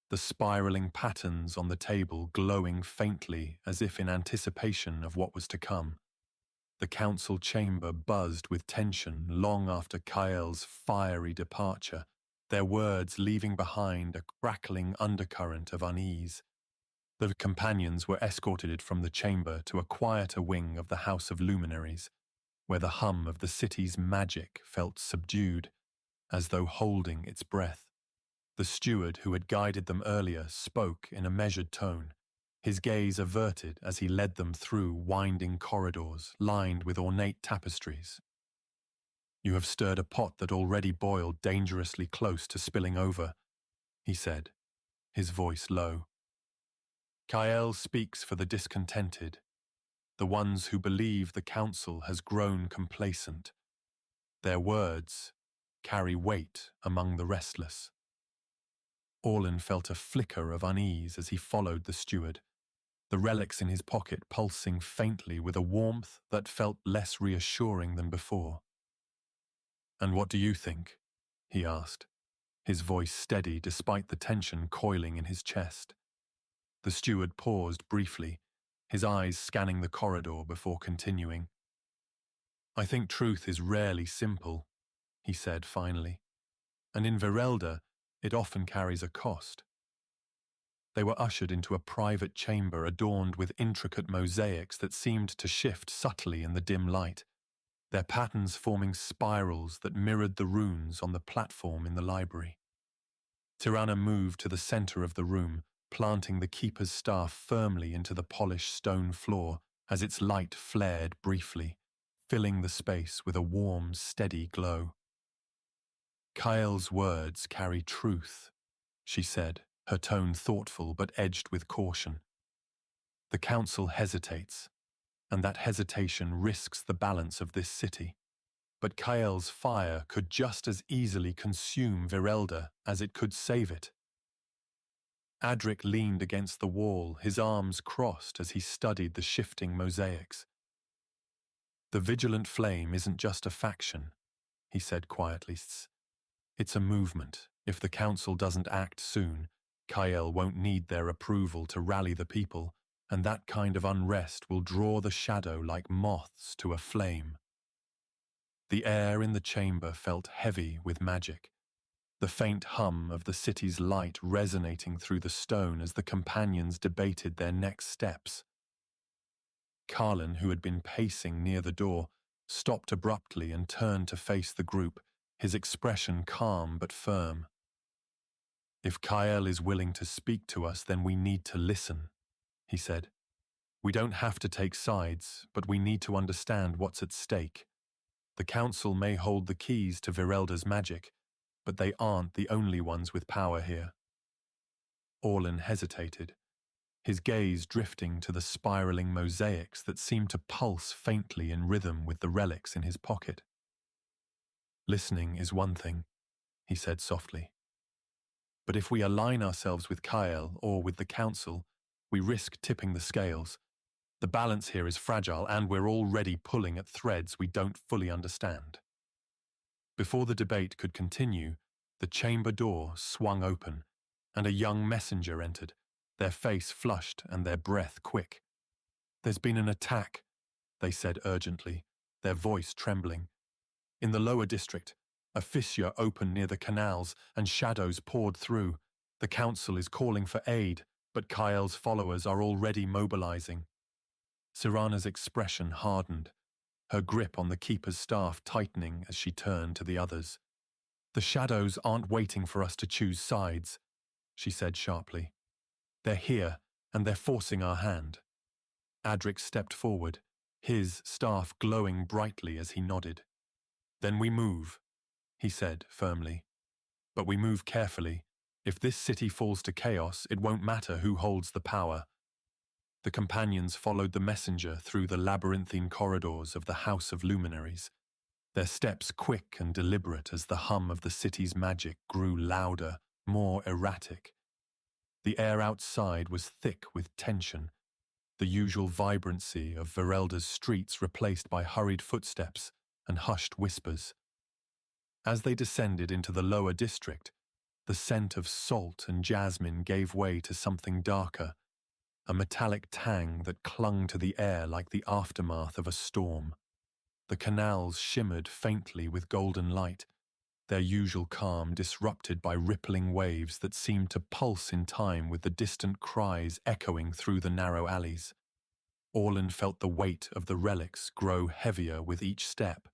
the spiraling patterns on the table glowing faintly as if in anticipation of what was to come. The council chamber buzzed with tension long after Kyle's fiery departure, their words leaving behind a crackling undercurrent of unease. The companions were escorted from the chamber to a quieter wing of the House of Luminaries, where the hum of the city's magic felt subdued, as though holding its breath. The steward who had guided them earlier spoke in a measured tone, his gaze averted as he led them through winding corridors lined with ornate tapestries. "You have stirred a pot that already boiled dangerously close to spilling over," he said, his voice low. "Calen speaks for the discontented, the ones who believe the council has grown complacent. Their words carry weight among the restless." Orlen felt a flicker of unease as he followed the steward, the relics in his pocket pulsing faintly with a warmth that felt less reassuring than before. "And what do you think?" he asked, his voice steady despite the tension coiling in his chest. The steward paused briefly, his eyes scanning the corridor before continuing. "I think truth is rarely simple," he said finally, "and in Virelda it often carries a cost." They were ushered into a private chamber adorned with intricate mosaics that seemed to shift subtly in the dim light, their patterns forming spirals that mirrored the runes on the platform in the library. Cyrana moved to the center of the room, planting the keeper's staff firmly into the polished stone floor as its light flared briefly, filling the space with a warm, steady glow. "Kyle's words carry truth," she said, her tone thoughtful but edged with caution. "The council hesitates, and that hesitation risks the balance of this city. But Kyle's fire could just as easily consume Virelda as it could save it." Adric leaned against the wall, his arms crossed as he studied the shifting mosaics. "The Vigilant Flame isn't just a faction," he said quietly. "It's a movement. If the council doesn't act soon, Kyle won't need their approval to rally the people, and that kind of unrest will draw the shadow like moths to a flame." The air in the chamber felt heavy with magic, the faint hum of the city's light resonating through the stone as the companions debated their next steps. Calen, who had been pacing near the door, stopped abruptly and turned to face the group, his expression calm but firm. "If Kyle is willing to speak to us, then we need to listen," he said. "We don't have to take sides, but we need to understand what's at stake. The council may hold the keys to Virelda's magic, but they aren't the only ones with power here." Orlen hesitated, his gaze drifting to the spiraling mosaics that seemed to pulse faintly in rhythm with the relics in his pocket. "Listening is one thing," he said softly. "But if we align ourselves with Kyle or with the council, we risk tipping the scales. The balance here is fragile, and we're already pulling at threads we don't fully understand." Before the debate could continue, the chamber door swung open, and a young messenger entered, their face flushed and their breath quick. "There's been an attack," they said urgently, their voice trembling. "In the lower district, a fissure opened near the canals, and shadows poured through. The council is calling for aid, but Kyle's followers are already mobilizing." Cyrana's expression hardened, her grip on the keeper's staff tightening as she turned to the others. "The shadows aren't waiting for us to choose sides," she said sharply. "They're here, and they're forcing our hand." Adric stepped forward, his staff glowing brightly as he nodded. "Then we move," he said firmly. "But we move carefully. If this city falls to chaos, it won't matter who holds the power." The companions followed the messenger through the labyrinthine corridors of the House of Luminaries, their steps quick and deliberate as the hum of the city's magic grew louder, more erratic. The air outside was thick with tension, the usual vibrancy of Virelda's streets replaced by hurried footsteps and hushed whispers. As they descended into the lower district, the scent of salt and jasmine gave way to something darker, a metallic tang that clung to the air like the aftermath of a storm. The canals shimmered faintly with golden light, their usual calm disrupted by rippling waves that seemed to pulse in time with the distant cries echoing through the narrow alleys. Orlen felt the weight of the relics grow heavier with each step,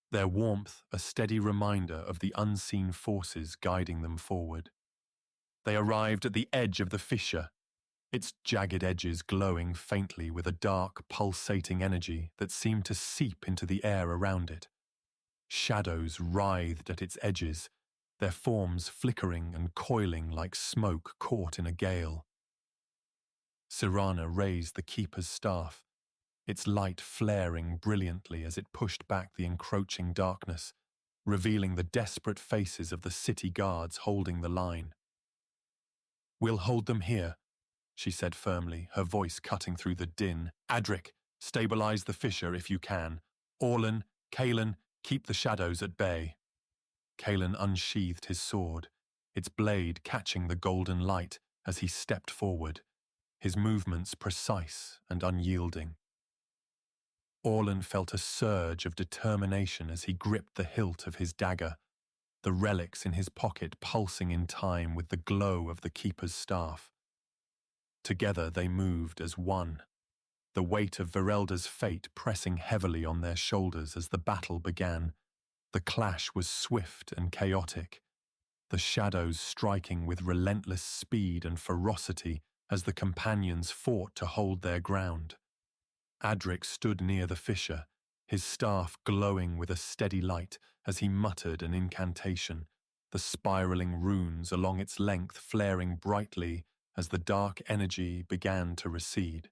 their warmth a steady reminder of the unseen forces guiding them forward. They arrived at the edge of the fissure, its jagged edges glowing faintly with a dark, pulsating energy that seemed to seep into the air around it. Shadows writhed at its edges, their forms flickering and coiling like smoke caught in a gale. Cyrana raised the keeper's staff, its light flaring brilliantly as it pushed back the encroaching darkness, revealing the desperate faces of the city guards holding the line. "We'll hold them here," she said firmly, her voice cutting through the din. "Adric, stabilize the fissure if you can. Orlen, Calen, keep the shadows at bay." Calen unsheathed his sword, its blade catching the golden light as he stepped forward, his movements precise and unyielding. Orlen felt a surge of determination as he gripped the hilt of his dagger, the relics in his pocket pulsing in time with the glow of the keeper's staff. Together they moved as one, the weight of Virelda's fate pressing heavily on their shoulders as the battle began. The clash was swift and chaotic, the shadows striking with relentless speed and ferocity as the companions fought to hold their ground. Adric stood near the fissure, his staff glowing with a steady light as he muttered an incantation, the spiraling runes along its length flaring brightly as the dark energy began to recede.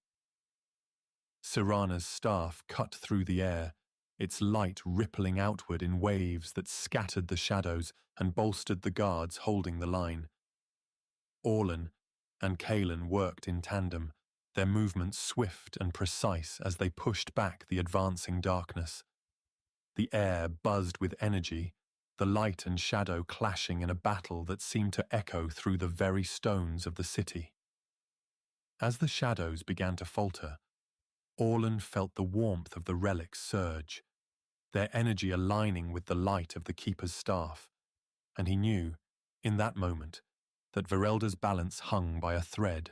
Cyrana's staff cut through the air, its light rippling outward in waves that scattered the shadows and bolstered the guards holding the line. Orlen and Calen worked in tandem, their movements swift and precise as they pushed back the advancing darkness. The air buzzed with energy, the light and shadow clashing in a battle that seemed to echo through the very stones of the city. As the shadows began to falter, Orlen felt the warmth of the relics surge, their energy aligning with the light of the Keeper's staff, and he knew, in that moment, that Virelda's balance hung by a thread,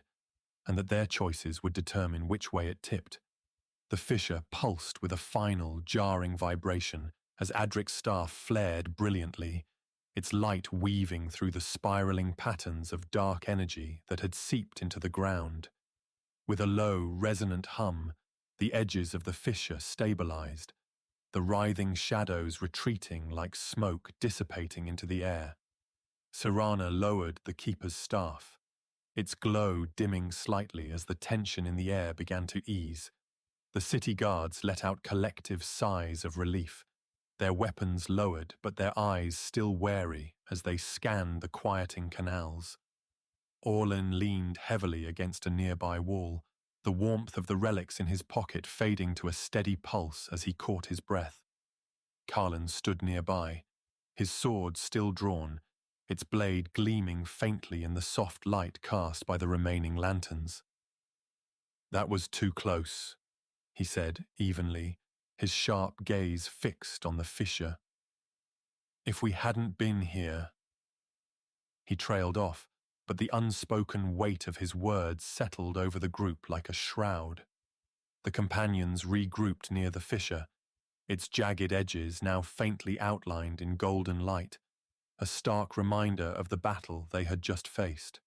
and that their choices would determine which way it tipped. The fissure pulsed with a final, jarring vibration as Adric's staff flared brilliantly, its light weaving through the spiraling patterns of dark energy that had seeped into the ground. With a low, resonant hum, the edges of the fissure stabilized, the writhing shadows retreating like smoke dissipating into the air. Cyrana lowered the Keeper's staff, its glow dimming slightly as the tension in the air began to ease. The city guards let out collective sighs of relief, their weapons lowered but their eyes still wary as they scanned the quieting canals. Orlen leaned heavily against a nearby wall, the warmth of the relics in his pocket fading to a steady pulse as he caught his breath. Calen stood nearby, his sword still drawn, its blade gleaming faintly in the soft light cast by the remaining lanterns. "That was too close," he said evenly, his sharp gaze fixed on the fissure. "If we hadn't been here—" He trailed off, but the unspoken weight of his words settled over the group like a shroud. The companions regrouped near the fissure, its jagged edges now faintly outlined in golden light, a stark reminder of the battle they had just faced.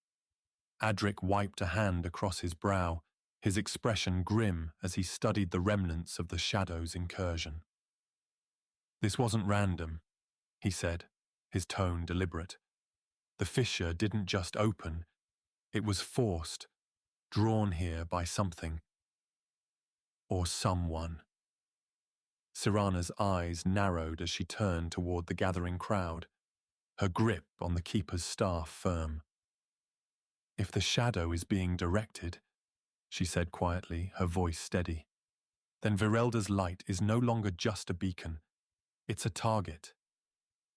Adric wiped a hand across his brow, his expression grim as he studied the remnants of the Shadow's incursion. "This wasn't random," he said, his tone deliberate. "The fissure didn't just open, it was forced, drawn here by something. Or someone." Cyrana's eyes narrowed as she turned toward the gathering crowd, her grip on the Keeper's staff firm. "If the shadow is being directed," she said quietly, her voice steady, "then Virelda's light is no longer just a beacon. It's a target."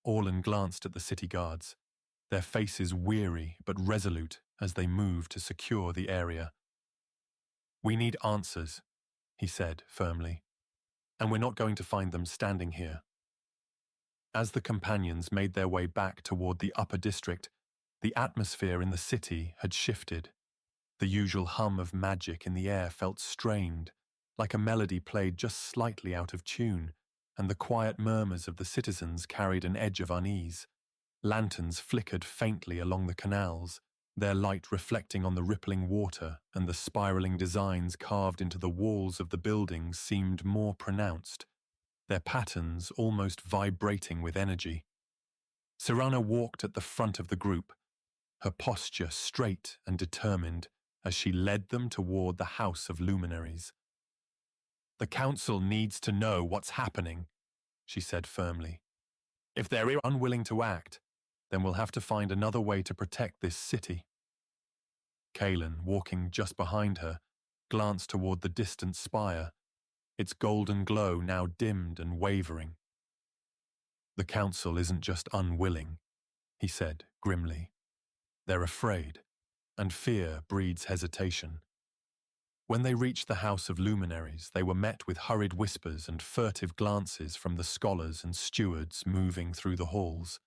Orlen glanced at the city guards, their faces weary but resolute as they moved to secure the area. "We need answers," he said firmly, "and we're not going to find them standing here." As the companions made their way back toward the upper district, the atmosphere in the city had shifted. The usual hum of magic in the air felt strained, like a melody played just slightly out of tune, and the quiet murmurs of the citizens carried an edge of unease. Lanterns flickered faintly along the canals, their light reflecting on the rippling water, and the spiraling designs carved into the walls of the buildings seemed more pronounced, their patterns almost vibrating with energy. Cyrana walked at the front of the group, her posture straight and determined as she led them toward the House of Luminaries. "The Council needs to know what's happening," she said firmly. "If they're unwilling to act, then we'll have to find another way to protect this city." Calen, walking just behind her, glanced toward the distant spire, its golden glow now dimmed and wavering. "The Council isn't just unwilling," he said grimly. "They're afraid, and fear breeds hesitation." When they reached the House of Luminaries, they were met with hurried whispers and furtive glances from the scholars and stewards moving through the halls.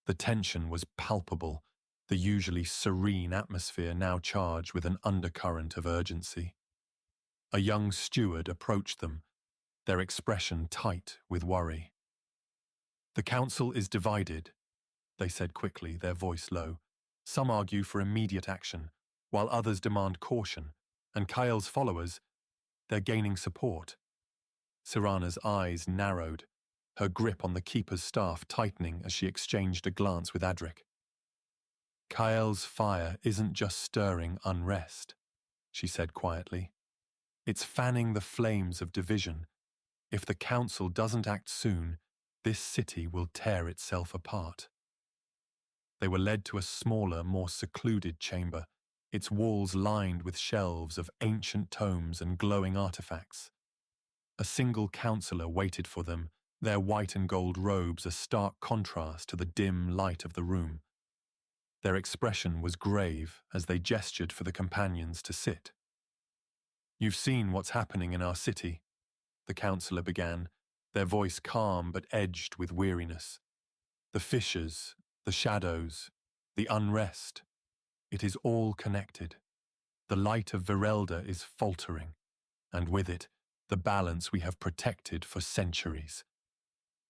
The tension was palpable, the usually serene atmosphere now charged with an undercurrent of urgency. A young steward approached them, their expression tight with worry. "The council is divided," they said quickly, their voice low. "Some argue for immediate action, while others demand caution, and Kyle's followers, they're gaining support." Cyrana's eyes narrowed, her grip on the keeper's staff tightening as she exchanged a glance with Adric. "Kyle's fire isn't just stirring unrest," she said quietly. "It's fanning the flames of division. If the council doesn't act soon, this city will tear itself apart." They were led to a smaller, more secluded chamber, its walls lined with shelves of ancient tomes and glowing artifacts. A single councillor waited for them, their white and gold robes a stark contrast to the dim light of the room. Their expression was grave as they gestured for the companions to sit. "You've seen what's happening in our city," the councillor began, their voice calm but edged with weariness. "The fissures, the shadows, the unrest. It is all connected. The light of Virelda is faltering, and with it, the balance we have protected for centuries."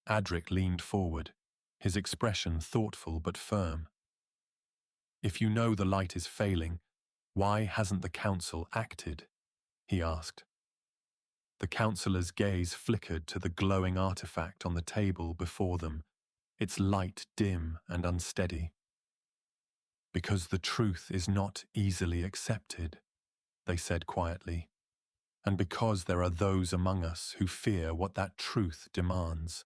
Adric leaned forward, his expression thoughtful but firm. "If you know the light is failing, why hasn't the council acted?" he asked. The councillor's gaze flickered to the glowing artifact on the table before them, its light dim and unsteady. "Because the truth is not easily accepted," they said quietly, "and because there are those among us who fear what that truth demands."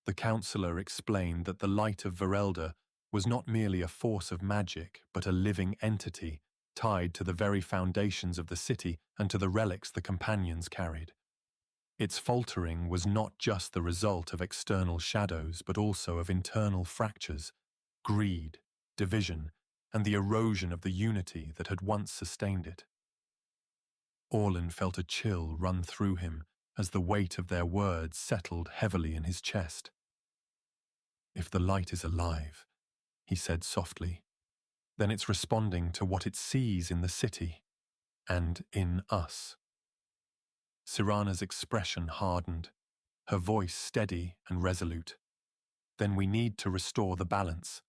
The councillor explained that the light of Virelda was not merely a force of magic, but a living entity tied to the very foundations of the city and to the relics the companions carried. Its faltering was not just the result of external shadows, but also of internal fractures, greed, division, and the erosion of the unity that had once sustained it. Orlen felt a chill run through him as the weight of their words settled heavily in his chest. "If the light is alive," he said softly, "then it's responding to what it sees in the city and in us." Cyrana's expression hardened, her voice steady and resolute. "Then we need to restore the balance,"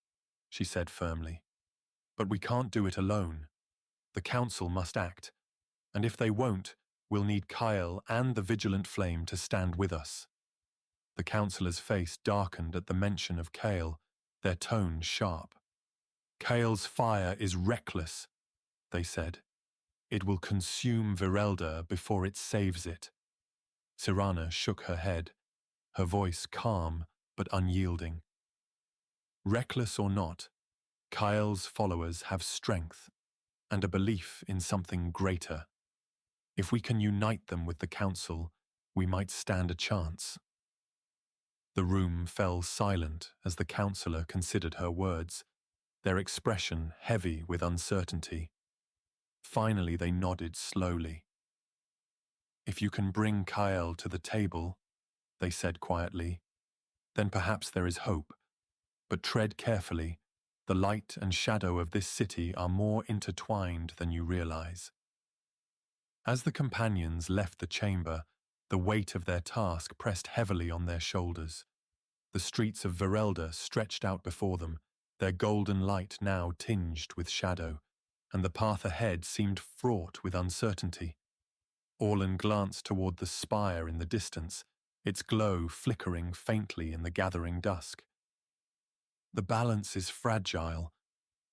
she said firmly. "But we can't do it alone. The council must act, and if they won't, we'll need Kyle and the Vigilant Flame to stand with us." The councillor's face darkened at the mention of Cale, their tone sharp. "Kale's fire is reckless," they said. "It will consume Virelda before it saves it." Cyrana shook her head, her voice calm but unyielding. "Reckless or not, Kyle's followers have strength and a belief in something greater. If we can unite them with the council, we might stand a chance." The room fell silent as the councillor considered her words, their expression heavy with uncertainty. Finally they nodded slowly. "If you can bring Kyle to the table," they said quietly, "then perhaps there is hope. But tread carefully. The light and shadow of this city are more intertwined than you realize." As the companions left the chamber, the weight of their task pressed heavily on their shoulders. The streets of Virelda stretched out before them, their golden light now tinged with shadow, and the path ahead seemed fraught with uncertainty. Orlen glanced toward the spire in the distance, its glow flickering faintly in the gathering dusk. "The balance is fragile,"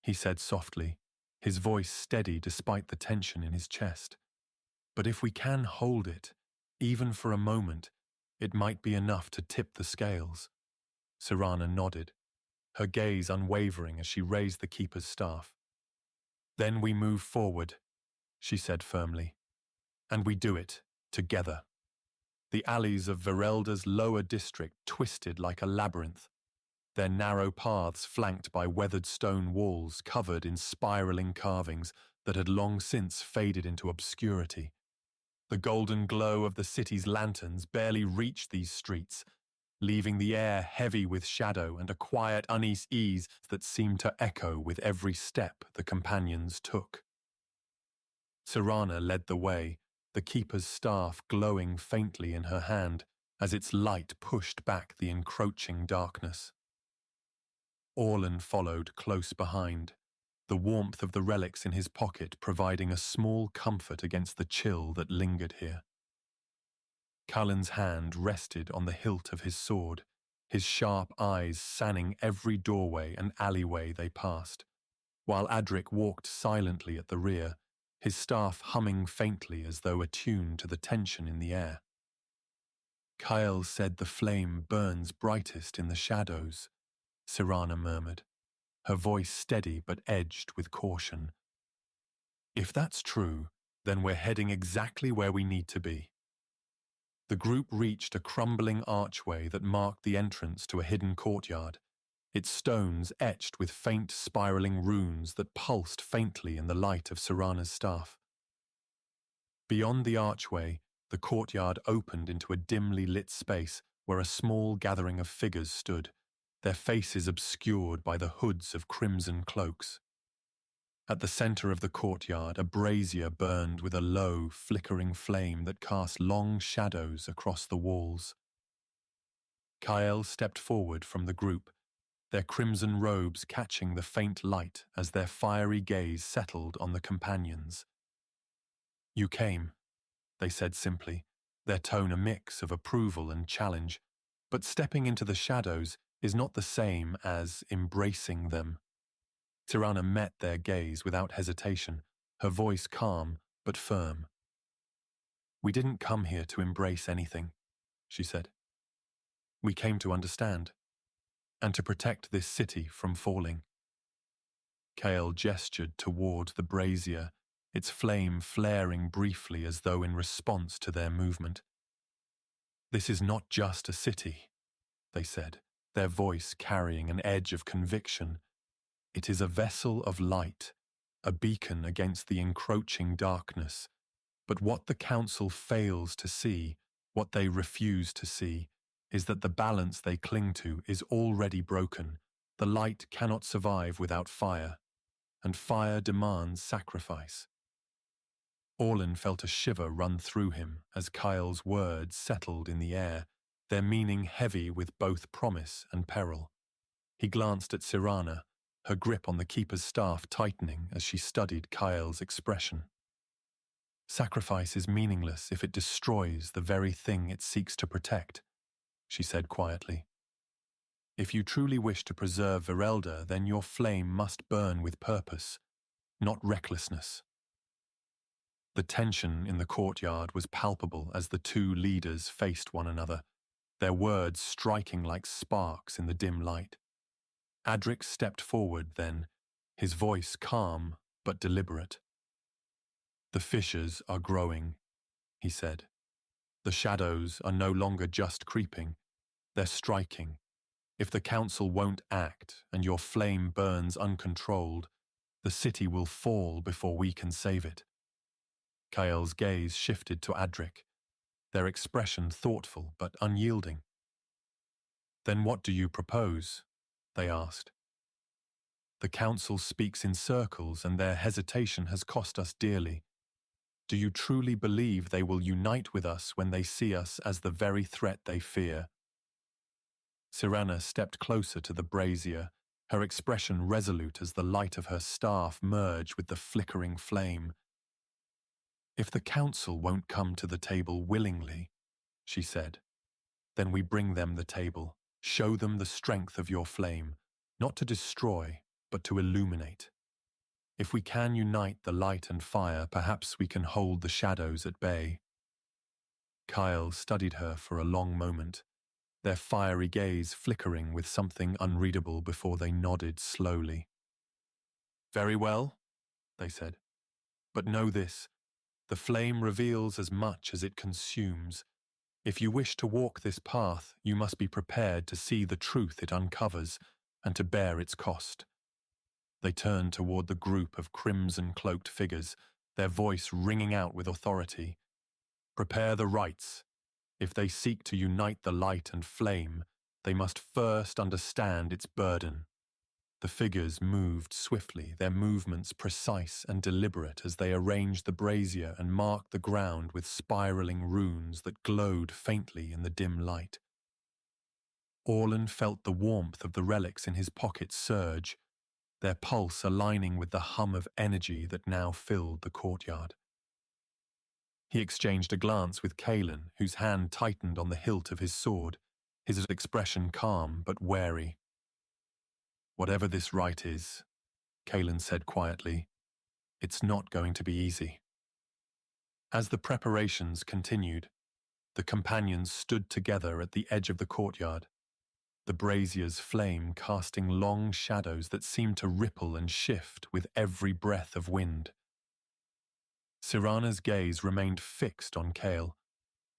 he said softly, his voice steady despite the tension in his chest. "But if we can hold it, even for a moment, it might be enough to tip the scales." Cyrana nodded, her gaze unwavering as she raised the keeper's staff. "Then we move forward," she said firmly. "And we do it together." The alleys of Virelda's lower district twisted like a labyrinth, their narrow paths flanked by weathered stone walls covered in spiraling carvings that had long since faded into obscurity. The golden glow of the city's lanterns barely reached these streets, leaving the air heavy with shadow and a quiet unease that seemed to echo with every step the companions took. Cyrana led the way, the keeper's staff glowing faintly in her hand as its light pushed back the encroaching darkness. Orlen followed close behind, the warmth of the relics in his pocket providing a small comfort against the chill that lingered here. Calen's hand rested on the hilt of his sword, his sharp eyes scanning every doorway and alleyway they passed, while Adric walked silently at the rear, his staff humming faintly as though attuned to the tension in the air. Cale said the flame burns brightest in the shadows, Cyrana murmured, her voice steady but edged with caution. If that's true, then we're heading exactly where we need to be. The group reached a crumbling archway that marked the entrance to a hidden courtyard, its stones etched with faint spiraling runes that pulsed faintly in the light of Cyrana's staff. Beyond the archway, the courtyard opened into a dimly lit space where a small gathering of figures stood, their faces obscured by the hoods of crimson cloaks. At the center of the courtyard, a brazier burned with a low, flickering flame that cast long shadows across the walls. Cale stepped forward from the group, their crimson robes catching the faint light as their fiery gaze settled on the companions. You came, they said simply, their tone a mix of approval and challenge, but stepping into the shadows is not the same as embracing them. Cyrana met their gaze without hesitation, her voice calm but firm. We didn't come here to embrace anything, she said. We came to understand, and to protect this city from falling. Cale gestured toward the brazier, its flame flaring briefly as though in response to their movement. This is not just a city, they said, their voice carrying an edge of conviction. It is a vessel of light, a beacon against the encroaching darkness. But what the Council fails to see, what they refuse to see, is that the balance they cling to is already broken. The light cannot survive without fire, and fire demands sacrifice. Orlen felt a shiver run through him as Kyle's words settled in the air, their meaning heavy with both promise and peril. He glanced at Cyrana, her grip on the keeper's staff tightening as she studied Kyle's expression. Sacrifice is meaningless if it destroys the very thing it seeks to protect, she said quietly. If you truly wish to preserve Virelda, then your flame must burn with purpose, not recklessness. The tension in the courtyard was palpable as the two leaders faced one another, their words striking like sparks in the dim light. Adric stepped forward then, his voice calm but deliberate. The fissures are growing, he said. The shadows are no longer just creeping, they're striking. If the Council won't act and your flame burns uncontrolled, the city will fall before we can save it. Cale's gaze shifted to Adric, their expression thoughtful but unyielding. Then what do you propose? They asked. The Council speaks in circles and their hesitation has cost us dearly. Do you truly believe they will unite with us when they see us as the very threat they fear? Cyrana stepped closer to the brazier, her expression resolute as the light of her staff merged with the flickering flame. If the Council won't come to the table willingly, she said, then we bring them the table, show them the strength of your flame, not to destroy, but to illuminate. If we can unite the light and fire, perhaps we can hold the shadows at bay. Cale studied her for a long moment, their fiery gaze flickering with something unreadable before they nodded slowly. Very well, they said, but know this. The flame reveals as much as it consumes. If you wish to walk this path, you must be prepared to see the truth it uncovers and to bear its cost. They turned toward the group of crimson-cloaked figures, their voice ringing out with authority. Prepare the rites. If they seek to unite the light and flame, they must first understand its burden. The figures moved swiftly, their movements precise and deliberate as they arranged the brazier and marked the ground with spiraling runes that glowed faintly in the dim light. Orlen felt the warmth of the relics in his pocket surge, their pulse aligning with the hum of energy that now filled the courtyard. He exchanged a glance with Calen, whose hand tightened on the hilt of his sword, his expression calm but wary. "Whatever this rite is," Calen said quietly, "it's not going to be easy." As the preparations continued, the companions stood together at the edge of the courtyard, the brazier's flame casting long shadows that seemed to ripple and shift with every breath of wind. Cyrana's gaze remained fixed on Cale,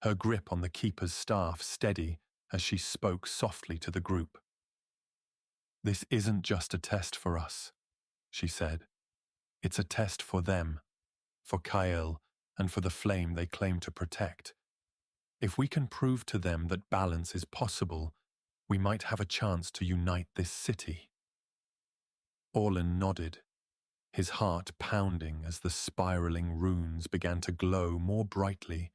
her grip on the keeper's staff steady as she spoke softly to the group. "This isn't just a test for us," she said. "It's a test for them, for Cale, and for the flame they claim to protect. If we can prove to them that balance is possible, we might have a chance to unite this city." Orlen nodded, his heart pounding as the spiraling runes began to glow more brightly,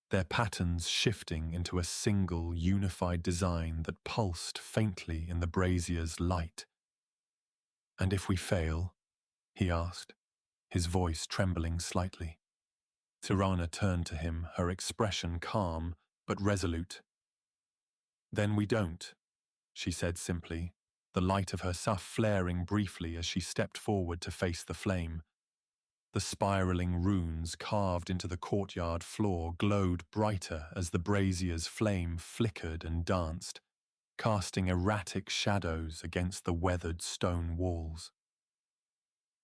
their patterns shifting into a single unified design that pulsed faintly in the brazier's light. "And if we fail?" he asked, his voice trembling slightly. Cyrana turned to him, her expression calm but resolute. "Then we don't," she said simply, the light of her self flaring briefly as she stepped forward to face the flame. The spiraling runes carved into the courtyard floor glowed brighter as the brazier's flame flickered and danced, casting erratic shadows against the weathered stone walls.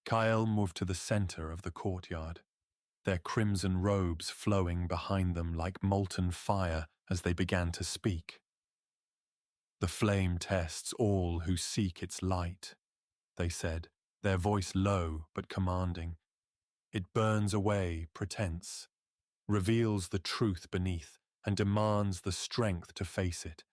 Cale moved to the center of the courtyard, their crimson robes flowing behind them like molten fire as they began to speak. "The flame tests all who seek its light," they said, their voice low but commanding. "It burns away pretense, reveals the truth beneath, and demands the strength to face it.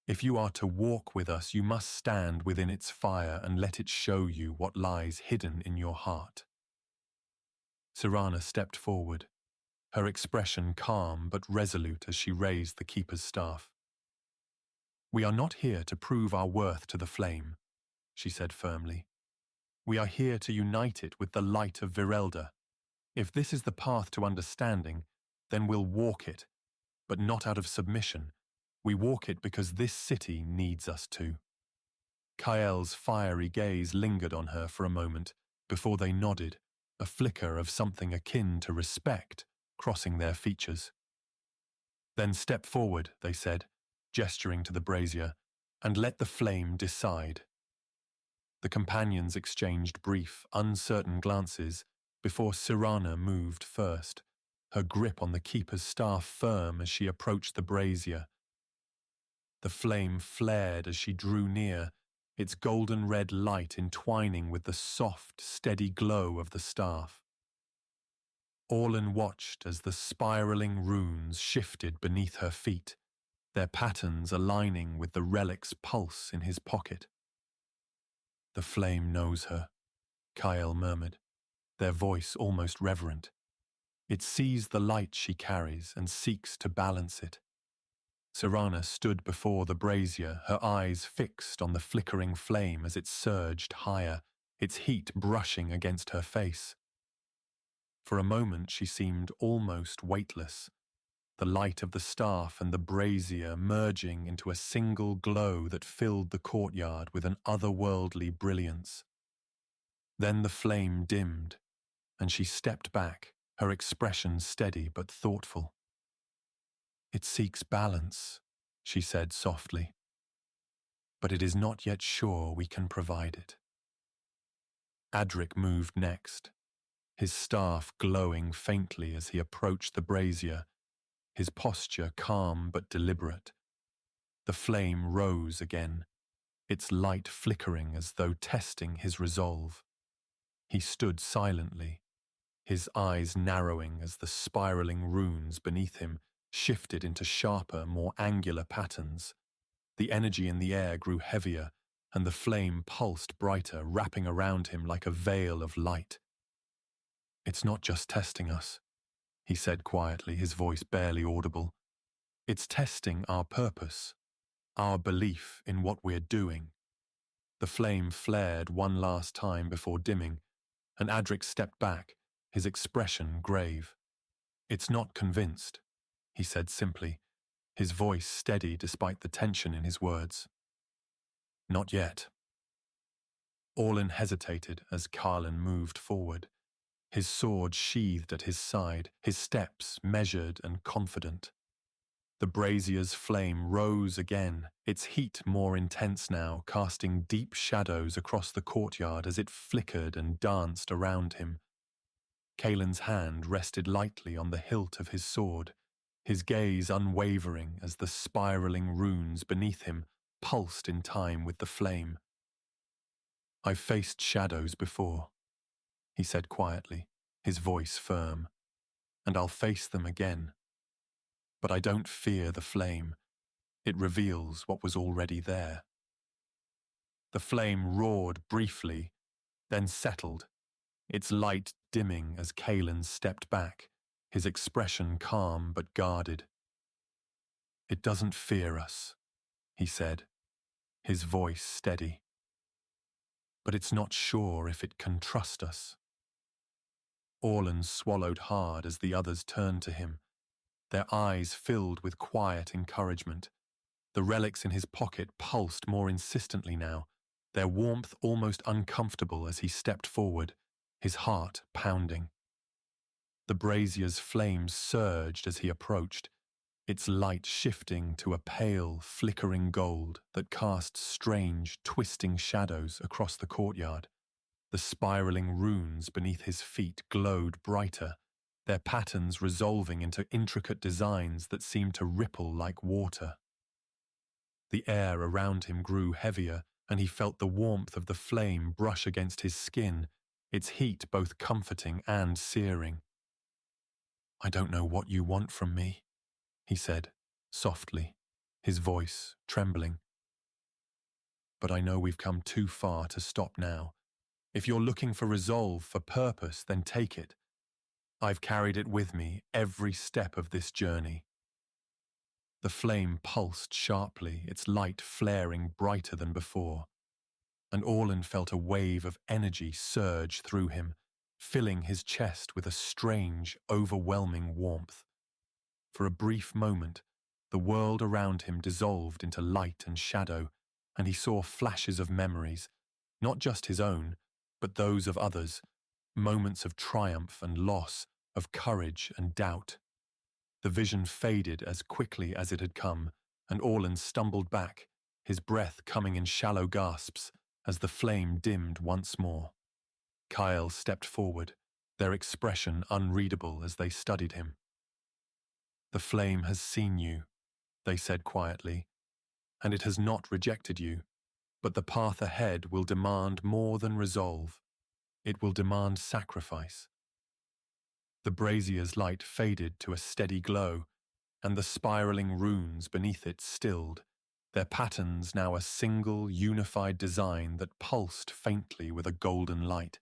If you are to walk with us, you must stand within its fire and let it show you what lies hidden in your heart." Cyrana stepped forward, her expression calm but resolute as she raised the keeper's staff. "We are not here to prove our worth to the flame," she said firmly. "We are here to unite it with the light of Virelda. If this is the path to understanding, then we'll walk it, but not out of submission. We walk it because this city needs us to." Cale's fiery gaze lingered on her for a moment before they nodded, a flicker of something akin to respect crossing their features. "Then step forward," they said, gesturing to the brazier, "and let the flame decide." The companions exchanged brief, uncertain glances before Cyrana moved first, her grip on the keeper's staff firm as she approached the brazier. The flame flared as she drew near, its golden red light entwining with the soft, steady glow of the staff. Orlen watched as the spiraling runes shifted beneath her feet, their patterns aligning with the relic's pulse in his pocket. "The flame knows her," Cale murmured, their voice almost reverent. "It sees the light she carries and seeks to balance it." Cyrana stood before the brazier, her eyes fixed on the flickering flame as it surged higher, its heat brushing against her face. For a moment she seemed almost weightless, the light of the staff and the brazier merging into a single glow that filled the courtyard with an otherworldly brilliance. Then the flame dimmed, and she stepped back, her expression steady but thoughtful. "It seeks balance," she said softly, "but it is not yet sure we can provide it." Adric moved next, his staff glowing faintly as he approached the brazier, his posture calm but deliberate. The flame rose again, its light flickering as though testing his resolve. He stood silently, his eyes narrowing as the spiraling runes beneath him shifted into sharper, more angular patterns. The energy in the air grew heavier, and the flame pulsed brighter, wrapping around him like a veil of light. "It's not just testing us," he said quietly, his voice barely audible. "It's testing our purpose, our belief in what we're doing." The flame flared one last time before dimming, and Adric stepped back, his expression grave. "It's not convinced," he said simply, his voice steady despite the tension in his words. "Not yet." Orlen hesitated as Calen moved forward, his sword sheathed at his side, his steps measured and confident. The brazier's flame rose again, its heat more intense now, casting deep shadows across the courtyard as it flickered and danced around him. Calen's hand rested lightly on the hilt of his sword, his gaze unwavering as the spiraling runes beneath him pulsed in time with the flame. "I've faced shadows before," he said quietly, his voice firm, "and I'll face them again. But I don't fear the flame. It reveals what was already there." The flame roared briefly, then settled, its light dimming as Calen stepped back, his expression calm but guarded. "It doesn't fear us," he said, his voice steady. "But it's not sure if it can trust us." Orlen swallowed hard as the others turned to him, their eyes filled with quiet encouragement. The relics in his pocket pulsed more insistently now, their warmth almost uncomfortable as he stepped forward, his heart pounding. The brazier's flames surged as he approached, its light shifting to a pale, flickering gold that cast strange, twisting shadows across the courtyard. The spiraling runes beneath his feet glowed brighter, their patterns resolving into intricate designs that seemed to ripple like water. The air around him grew heavier, and he felt the warmth of the flame brush against his skin, its heat both comforting and searing. "I don't know what you want from me," he said, softly, his voice trembling. "But I know we've come too far to stop now. If you're looking for resolve, for purpose, then take it. I've carried it with me every step of this journey." The flame pulsed sharply, its light flaring brighter than before, and Orlen felt a wave of energy surge through him, filling his chest with a strange, overwhelming warmth. For a brief moment, the world around him dissolved into light and shadow, and he saw flashes of memories, not just his own, but those of others, moments of triumph and loss, of courage and doubt. The vision faded as quickly as it had come, and Orlen stumbled back, his breath coming in shallow gasps as the flame dimmed once more. Kyle stepped forward, their expression unreadable as they studied him. "The flame has seen you," they said quietly, "and it has not rejected you, but the path ahead will demand more than resolve. It will demand sacrifice." The brazier's light faded to a steady glow, and the spiraling runes beneath it stilled, their patterns now a single, unified design that pulsed faintly with a golden light.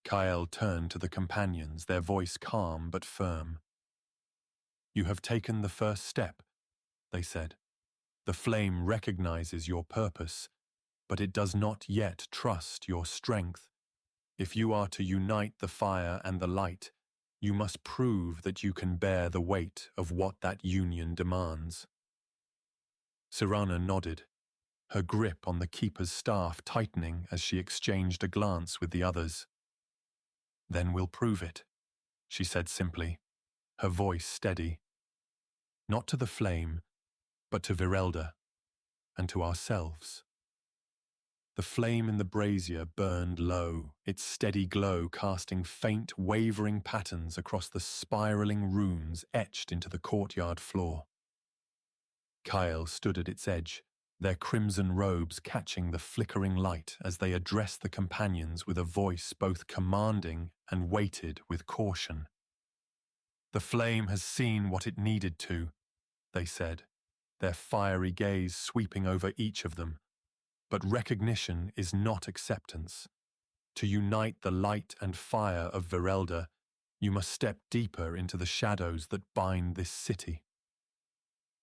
Kyle turned to the companions, their voice calm but firm. "You have taken the first step," they said. "The flame recognizes your purpose, but it does not yet trust your strength. If you are to unite the fire and the light, you must prove that you can bear the weight of what that union demands." Cyrana nodded, her grip on the keeper's staff tightening as she exchanged a glance with the others. "Then we'll prove it," she said simply, her voice steady. "Not to the flame, but to Virelda, and to ourselves." The flame in the brazier burned low, its steady glow casting faint, wavering patterns across the spiraling runes etched into the courtyard floor. Kyle stood at its edge, their crimson robes catching the flickering light as they addressed the companions with a voice both commanding and weighted with caution. The flame has seen what it needed to, they said, their fiery gaze sweeping over each of them. But recognition is not acceptance. To unite the light and fire of Virelda, you must step deeper into the shadows that bind this city.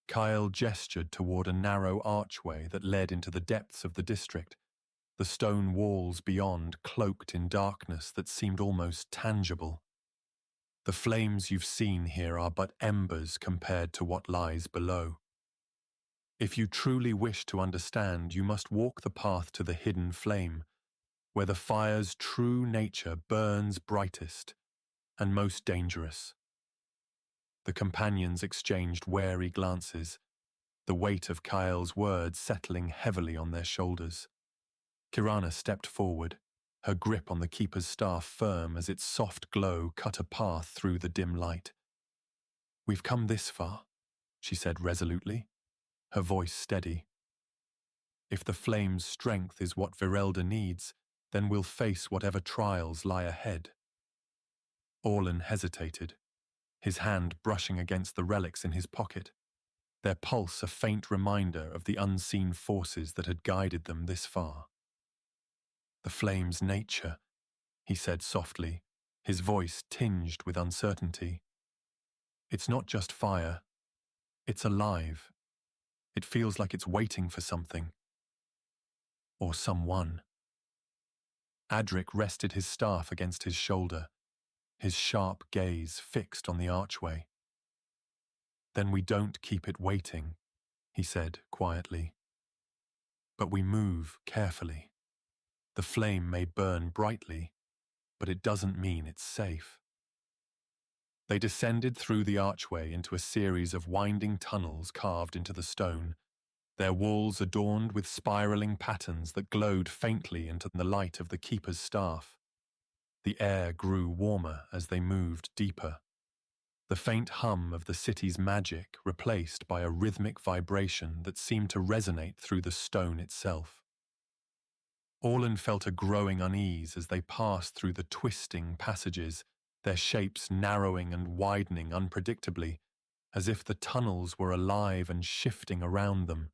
Kyle gestured toward a narrow archway that led into the depths of the district, the stone walls beyond cloaked in darkness that seemed almost tangible. The flames you've seen here are but embers compared to what lies below. If you truly wish to understand, you must walk the path to the hidden flame, where the fire's true nature burns brightest and most dangerous. The companions exchanged wary glances, the weight of Kyle's words settling heavily on their shoulders. Cyrana stepped forward, her grip on the keeper's staff firm as its soft glow cut a path through the dim light. "We've come this far," she said resolutely, her voice steady. "If the flame's strength is what Virelda needs, then we'll face whatever trials lie ahead." Orlen hesitated, his hand brushing against the relics in his pocket, their pulse a faint reminder of the unseen forces that had guided them this far. "The flame's nature," he said softly, his voice tinged with uncertainty. "It's not just fire. It's alive. It feels like it's waiting for something. Or someone." Adric rested his staff against his shoulder, his sharp gaze fixed on the archway. "Then we don't keep it waiting," he said quietly. "But we move carefully. The flame may burn brightly, but it doesn't mean it's safe." They descended through the archway into a series of winding tunnels carved into the stone, their walls adorned with spiraling patterns that glowed faintly into the light of the keeper's staff. The air grew warmer as they moved deeper, the faint hum of the city's magic replaced by a rhythmic vibration that seemed to resonate through the stone itself. Orlen felt a growing unease as they passed through the twisting passages, their shapes narrowing and widening unpredictably, as if the tunnels were alive and shifting around them.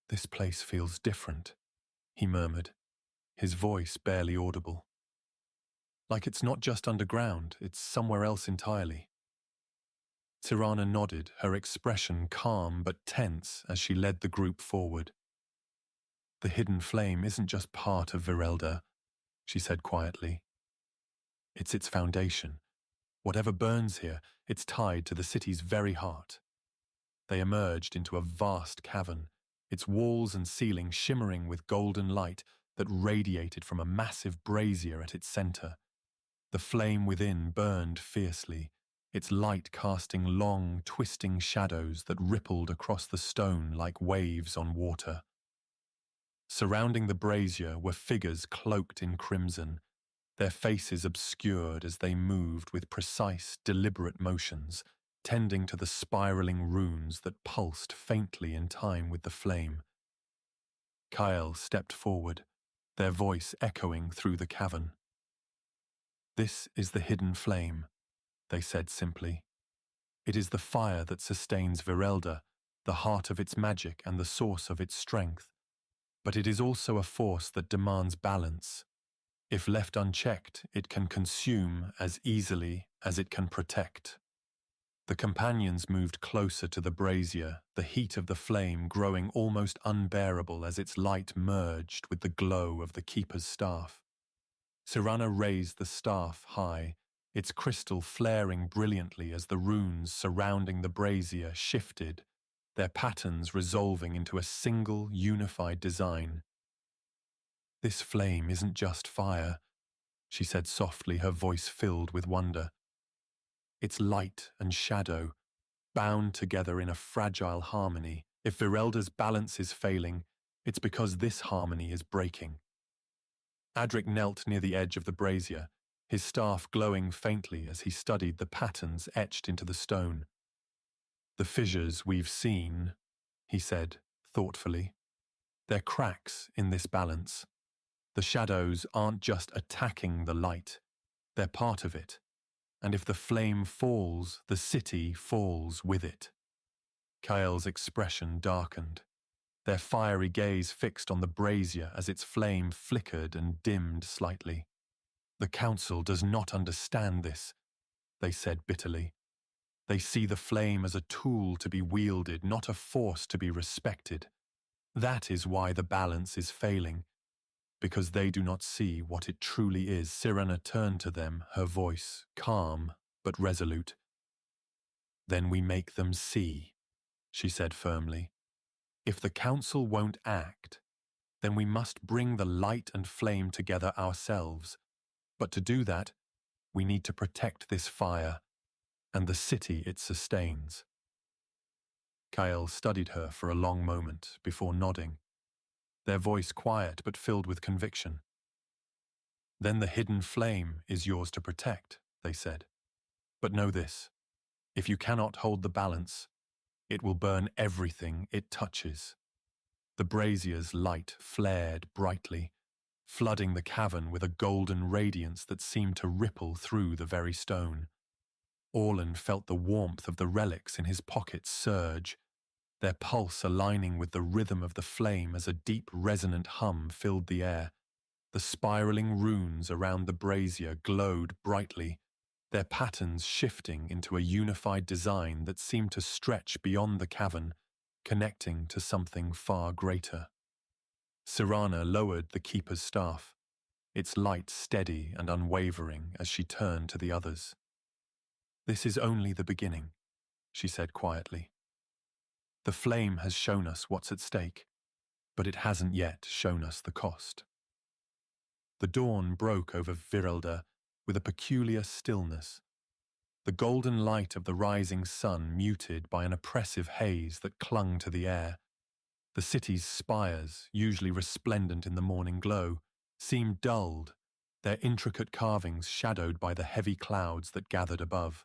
"This place feels different," he murmured, his voice barely audible. "Like it's not just underground, it's somewhere else entirely." Cyrana nodded, her expression calm but tense as she led the group forward. "The hidden flame isn't just part of Virelda," she said quietly. "It's its foundation. Whatever burns here, it's tied to the city's very heart." They emerged into a vast cavern, its walls and ceiling shimmering with golden light that radiated from a massive brazier at its center. The flame within burned fiercely, its light casting long, twisting shadows that rippled across the stone like waves on water. Surrounding the brazier were figures cloaked in crimson, their faces obscured as they moved with precise, deliberate motions, tending to the spiraling runes that pulsed faintly in time with the flame. Kyle stepped forward, their voice echoing through the cavern. "This is the hidden flame," they said simply. "It is the fire that sustains Virelda, the heart of its magic and the source of its strength. But it is also a force that demands balance. If left unchecked, it can consume as easily as it can protect." The companions moved closer to the brazier, the heat of the flame growing almost unbearable as its light merged with the glow of the keeper's staff. Cyrana raised the staff high, its crystal flaring brilliantly as the runes surrounding the brazier shifted, their patterns resolving into a single, unified design. "This flame isn't just fire," she said softly, her voice filled with wonder. "It's light and shadow, bound together in a fragile harmony. If Virelda's balance is failing, it's because this harmony is breaking." Adric knelt near the edge of the brazier, his staff glowing faintly as he studied the patterns etched into the stone. "The fissures we've seen," he said thoughtfully, "they're cracks in this balance. The shadows aren't just attacking the light, they're part of it, and if the flame falls, the city falls with it. Cale's expression darkened, their fiery gaze fixed on the brazier as its flame flickered and dimmed slightly. "The council does not understand this," they said bitterly. "They see the flame as a tool to be wielded, not a force to be respected. That is why the balance is failing, because they do not see what it truly is." Cyrana turned to them, her voice calm but resolute. "Then we make them see," she said firmly. "If the council won't act, then we must bring the light and flame together ourselves. But to do that, we need to protect this fire and the city it sustains." Cale studied her for a long moment before nodding, their voice quiet but filled with conviction. "Then the hidden flame is yours to protect," they said. "But know this, if you cannot hold the balance, it will burn everything it touches." The brazier's light flared brightly, flooding the cavern with a golden radiance that seemed to ripple through the very stone. Orlen felt the warmth of the relics in his pockets surge, their pulse aligning with the rhythm of the flame as a deep resonant hum filled the air. The spiraling runes around the brazier glowed brightly, their patterns shifting into a unified design that seemed to stretch beyond the cavern, connecting to something far greater. Cyrana lowered the keeper's staff, its light steady and unwavering as she turned to the others. "This is only the beginning," she said quietly. "The flame has shown us what's at stake, but it hasn't yet shown us the cost." The dawn broke over Virelda with a peculiar stillness, the golden light of the rising sun muted by an oppressive haze that clung to the air. The city's spires, usually resplendent in the morning glow, seemed dulled, their intricate carvings shadowed by the heavy clouds that gathered above.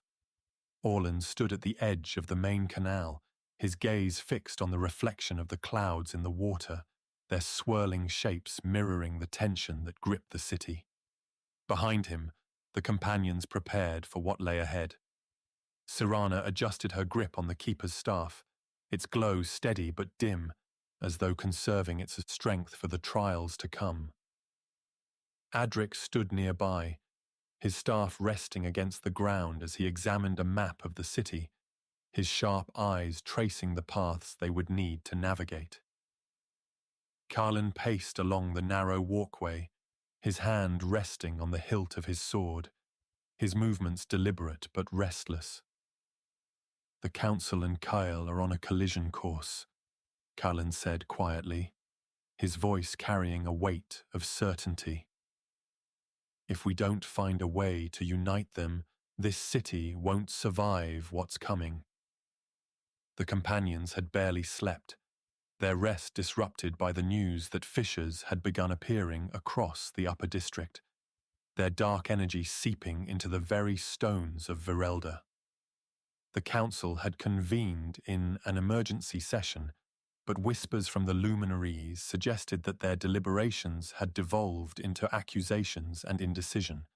Orlen stood at the edge of the main canal, his gaze fixed on the reflection of the clouds in the water, their swirling shapes mirroring the tension that gripped the city. Behind him, the companions prepared for what lay ahead. Cyrana adjusted her grip on the keeper's staff, its glow steady but dim, as though conserving its strength for the trials to come. Adric stood nearby, his staff resting against the ground as he examined a map of the city, his sharp eyes tracing the paths they would need to navigate. Calen paced along the narrow walkway, his hand resting on the hilt of his sword, his movements deliberate but restless. "The council and Cale are on a collision course," Calen said quietly, his voice carrying a weight of certainty. "If we don't find a way to unite them, this city won't survive what's coming." The companions had barely slept, their rest disrupted by the news that fissures had begun appearing across the upper district, their dark energy seeping into the very stones of Virelda. The council had convened in an emergency session, but whispers from the luminaries suggested that their deliberations had devolved into accusations and indecision.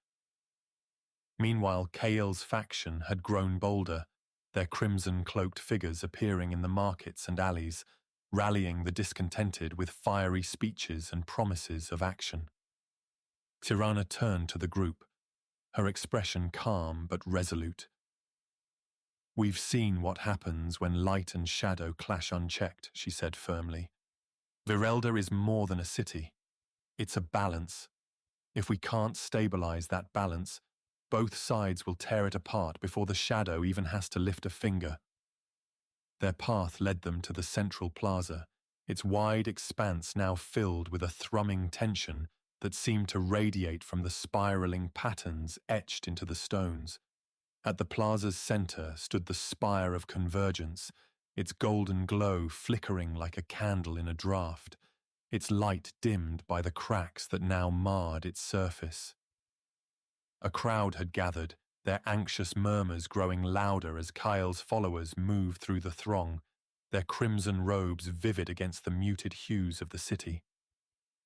Meanwhile, Cale's faction had grown bolder, their crimson-cloaked figures appearing in the markets and alleys, rallying the discontented with fiery speeches and promises of action. Cyrana turned to the group, her expression calm but resolute. "We've seen what happens when light and shadow clash unchecked," she said firmly. "Virelda is more than a city. It's a balance. If we can't stabilize that balance, both sides will tear it apart before the shadow even has to lift a finger." Their path led them to the central plaza, its wide expanse now filled with a thrumming tension that seemed to radiate from the spiraling patterns etched into the stones. At the plaza's center stood the spire of convergence, its golden glow flickering like a candle in a draught, its light dimmed by the cracks that now marred its surface. A crowd had gathered, their anxious murmurs growing louder as Cale's followers moved through the throng, their crimson robes vivid against the muted hues of the city.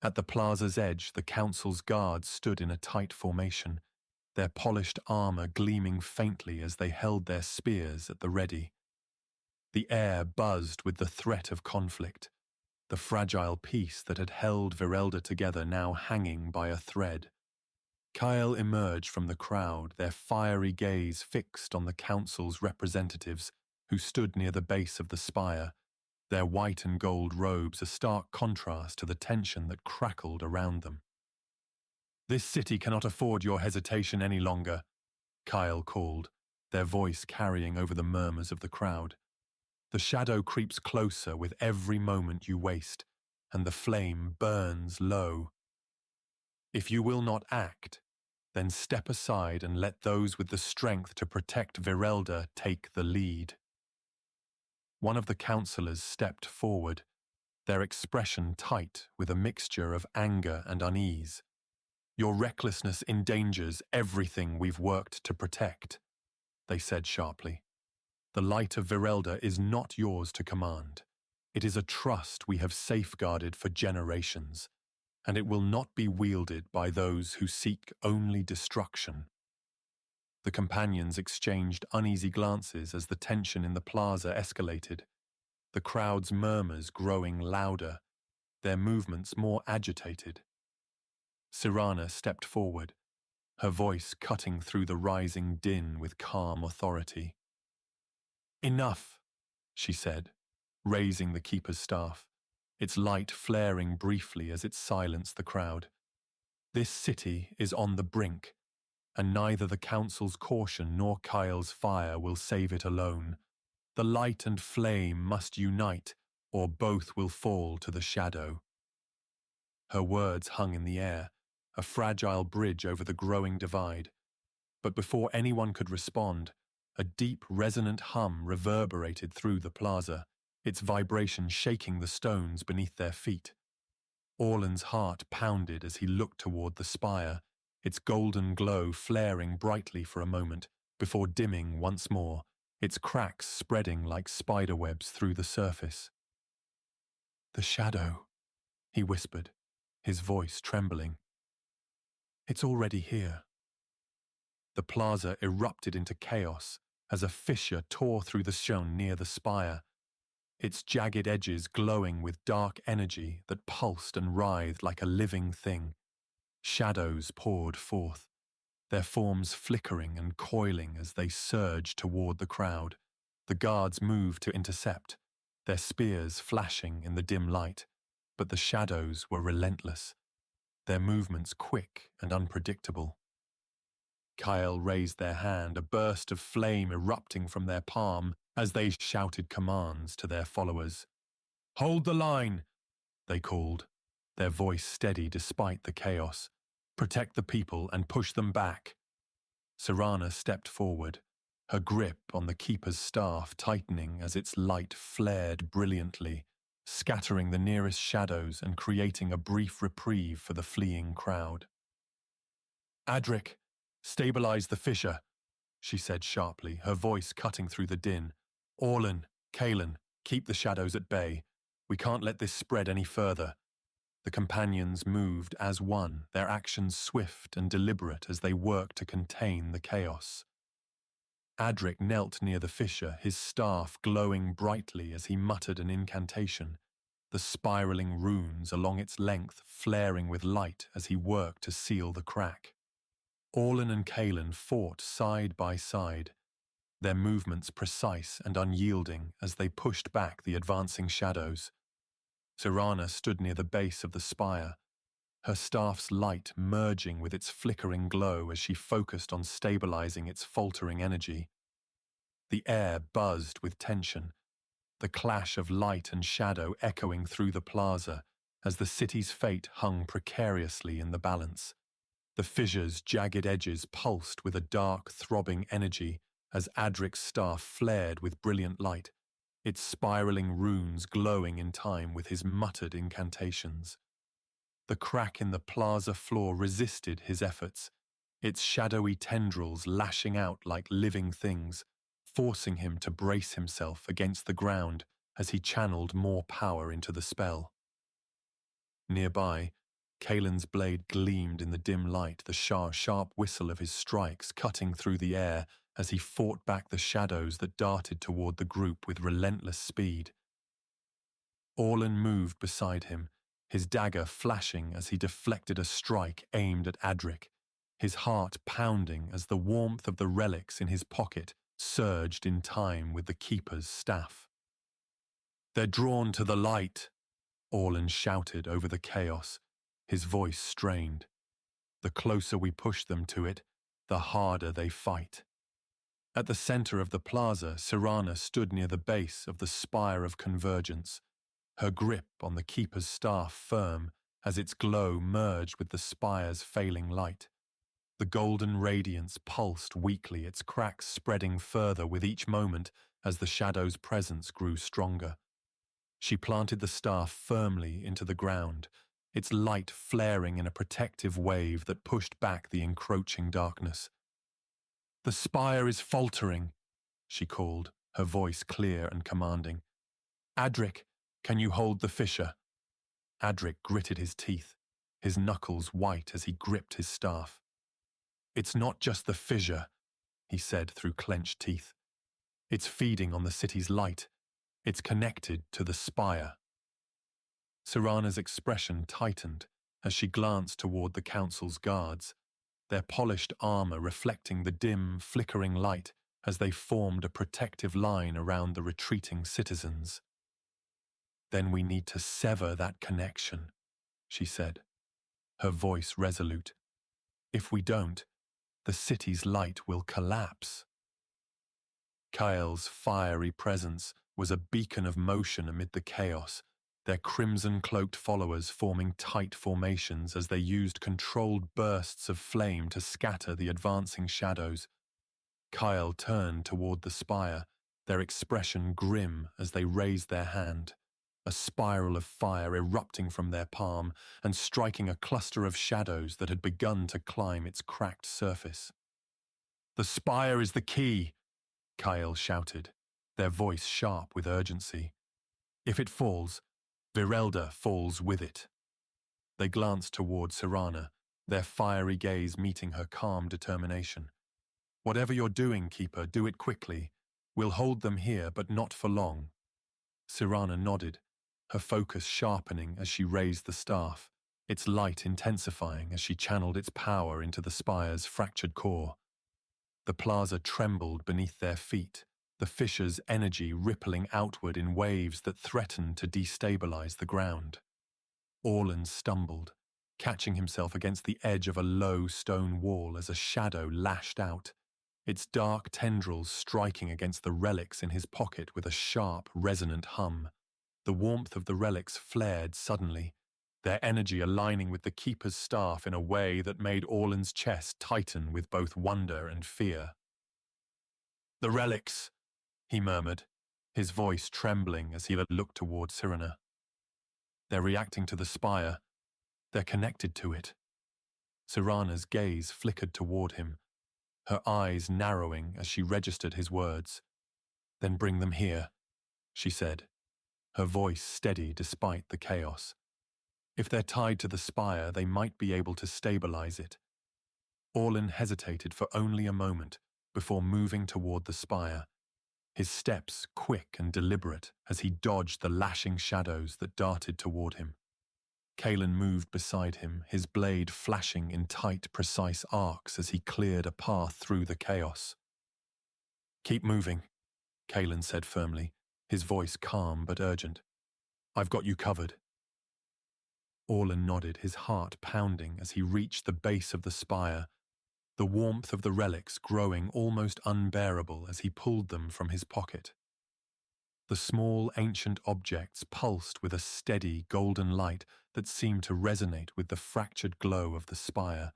At the plaza's edge, the council's guards stood in a tight formation, their polished armor gleaming faintly as they held their spears at the ready. The air buzzed with the threat of conflict, the fragile peace that had held Virelda together now hanging by a thread. Cale emerged from the crowd, their fiery gaze fixed on the council's representatives who stood near the base of the spire, their white and gold robes a stark contrast to the tension that crackled around them. "This city cannot afford your hesitation any longer," Cale called, their voice carrying over the murmurs of the crowd. "The shadow creeps closer with every moment you waste, and the flame burns low. If you will not act, then step aside and let those with the strength to protect Virelda take the lead." One of the councillors stepped forward, their expression tight with a mixture of anger and unease. "Your recklessness endangers everything we've worked to protect," they said sharply. "The light of Virelda is not yours to command. It is a trust we have safeguarded for generations, and it will not be wielded by those who seek only destruction." The companions exchanged uneasy glances as the tension in the plaza escalated, the crowd's murmurs growing louder, their movements more agitated. Cyrana stepped forward, her voice cutting through the rising din with calm authority. "Enough," she said, raising the keeper's staff, its light flaring briefly as it silenced the crowd. "This city is on the brink, and neither the council's caution nor Kyle's fire will save it alone. The light and flame must unite, or both will fall to the shadow." Her words hung in the air, a fragile bridge over the growing divide. But before anyone could respond, a deep, resonant hum reverberated through the plaza, its vibration shaking the stones beneath their feet. Orlen's heart pounded as he looked toward the spire, its golden glow flaring brightly for a moment, before dimming once more, its cracks spreading like spiderwebs through the surface. "The shadow," he whispered, his voice trembling. "It's already here." The plaza erupted into chaos as a fissure tore through the stone near the spire, its jagged edges glowing with dark energy that pulsed and writhed like a living thing. Shadows poured forth, their forms flickering and coiling as they surged toward the crowd. The guards moved to intercept, their spears flashing in the dim light, but the shadows were relentless, their movements quick and unpredictable. Cale raised their hand, a burst of flame erupting from their palm as they shouted commands to their followers. "Hold the line," they called, their voice steady despite the chaos. "Protect the people and push them back." Cyrana stepped forward, her grip on the keeper's staff tightening as its light flared brilliantly, scattering the nearest shadows and creating a brief reprieve for the fleeing crowd. "Adric, stabilize the fissure," she said sharply, her voice cutting through the din. "Orlen, Calen, keep the shadows at bay. We can't let this spread any further." The companions moved as one, their actions swift and deliberate as they worked to contain the chaos. Adric knelt near the fissure, his staff glowing brightly as he muttered an incantation, the spiraling runes along its length flaring with light as he worked to seal the crack. Orlen and Calen fought side by side, their movements precise and unyielding as they pushed back the advancing shadows. Cyrana stood near the base of the spire, her staff's light merging with its flickering glow as she focused on stabilizing its faltering energy. The air buzzed with tension, the clash of light and shadow echoing through the plaza as the city's fate hung precariously in the balance. The fissure's jagged edges pulsed with a dark, throbbing energy as Adric's staff flared with brilliant light, its spiraling runes glowing in time with his muttered incantations. The crack in the plaza floor resisted his efforts, its shadowy tendrils lashing out like living things, forcing him to brace himself against the ground as he channeled more power into the spell. Nearby, Calen's blade gleamed in the dim light, the sharp whistle of his strikes cutting through the air as he fought back the shadows that darted toward the group with relentless speed. Orlen moved beside him, his dagger flashing as he deflected a strike aimed at Adric, his heart pounding as the warmth of the relics in his pocket surged in time with the Keeper's staff. "They're drawn to the light," Orlen shouted over the chaos, his voice strained. "The closer we push them to it, the harder they fight." At the center of the plaza, Cyrana stood near the base of the Spire of Convergence, her grip on the Keeper's staff firm as its glow merged with the spire's failing light. The golden radiance pulsed weakly, its cracks spreading further with each moment as the shadow's presence grew stronger. She planted the staff firmly into the ground, its light flaring in a protective wave that pushed back the encroaching darkness. "The spire is faltering," she called, her voice clear and commanding. "Adric, can you hold the fissure?" Adric gritted his teeth, his knuckles white as he gripped his staff. "It's not just the fissure," he said through clenched teeth. "It's feeding on the city's light. It's connected to the spire." Cyrana's expression tightened as she glanced toward the council's guards, their polished armor reflecting the dim, flickering light as they formed a protective line around the retreating citizens. "Then we need to sever that connection," she said, her voice resolute. "If we don't, the city's light will collapse." Kyle's fiery presence was a beacon of motion amid the chaos, their crimson-cloaked followers forming tight formations as they used controlled bursts of flame to scatter the advancing shadows. Kyle turned toward the spire, their expression grim as they raised their hand, a spiral of fire erupting from their palm and striking a cluster of shadows that had begun to climb its cracked surface. "The spire is the key," Kyle shouted, their voice sharp with urgency. "If it falls, Virelda falls with it." They glanced toward Cyrana, their fiery gaze meeting her calm determination. "Whatever you're doing, Keeper, do it quickly. We'll hold them here, but not for long." Cyrana nodded, her focus sharpening as she raised the staff, its light intensifying as she channeled its power into the spire's fractured core. The plaza trembled beneath their feet, the fissure's energy rippling outward in waves that threatened to destabilize the ground. Orlen stumbled, catching himself against the edge of a low stone wall as a shadow lashed out, its dark tendrils striking against the relics in his pocket with a sharp, resonant hum. The warmth of the relics flared suddenly, their energy aligning with the Keeper's staff in a way that made Orlen's chest tighten with both wonder and fear. "The relics," he murmured, his voice trembling as he looked toward Cyrana. "They're reacting to the spire. They're connected to it." Cyrana's gaze flickered toward him, her eyes narrowing as she registered his words. "Then bring them here," she said, her voice steady despite the chaos. "If they're tied to the spire, they might be able to stabilize it." Orlen hesitated for only a moment before moving toward the spire, his steps quick and deliberate as he dodged the lashing shadows that darted toward him. Calen moved beside him, his blade flashing in tight, precise arcs as he cleared a path through the chaos. "Keep moving," Calen said firmly, his voice calm but urgent. "I've got you covered." Orlen nodded, his heart pounding as he reached the base of the spire, the warmth of the relics growing almost unbearable as he pulled them from his pocket. The small, ancient objects pulsed with a steady, golden light that seemed to resonate with the fractured glow of the spire,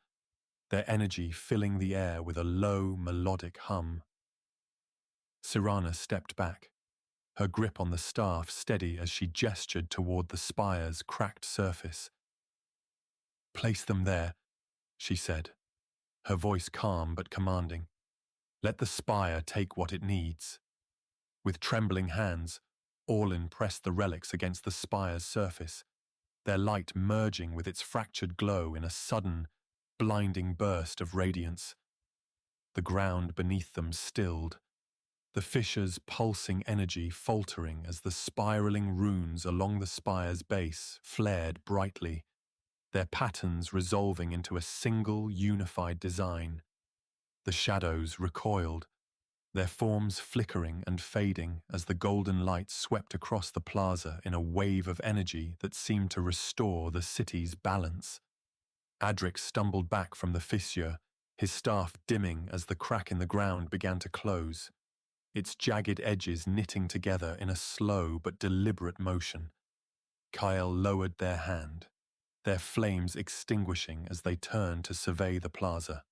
their energy filling the air with a low, melodic hum. Cyrana stepped back, her grip on the staff steady as she gestured toward the spire's cracked surface. "Place them there," she said, her voice calm but commanding. "Let the spire take what it needs." With trembling hands, Orlen pressed the relics against the spire's surface, their light merging with its fractured glow in a sudden, blinding burst of radiance. The ground beneath them stilled, the fissure's pulsing energy faltering as the spiraling runes along the spire's base flared brightly, their patterns resolving into a single unified design. The shadows recoiled, their forms flickering and fading as the golden light swept across the plaza in a wave of energy that seemed to restore the city's balance. Adric stumbled back from the fissure, his staff dimming as the crack in the ground began to close, its jagged edges knitting together in a slow but deliberate motion. Kyle lowered their hand, their flames extinguishing as they turned to survey the plaza,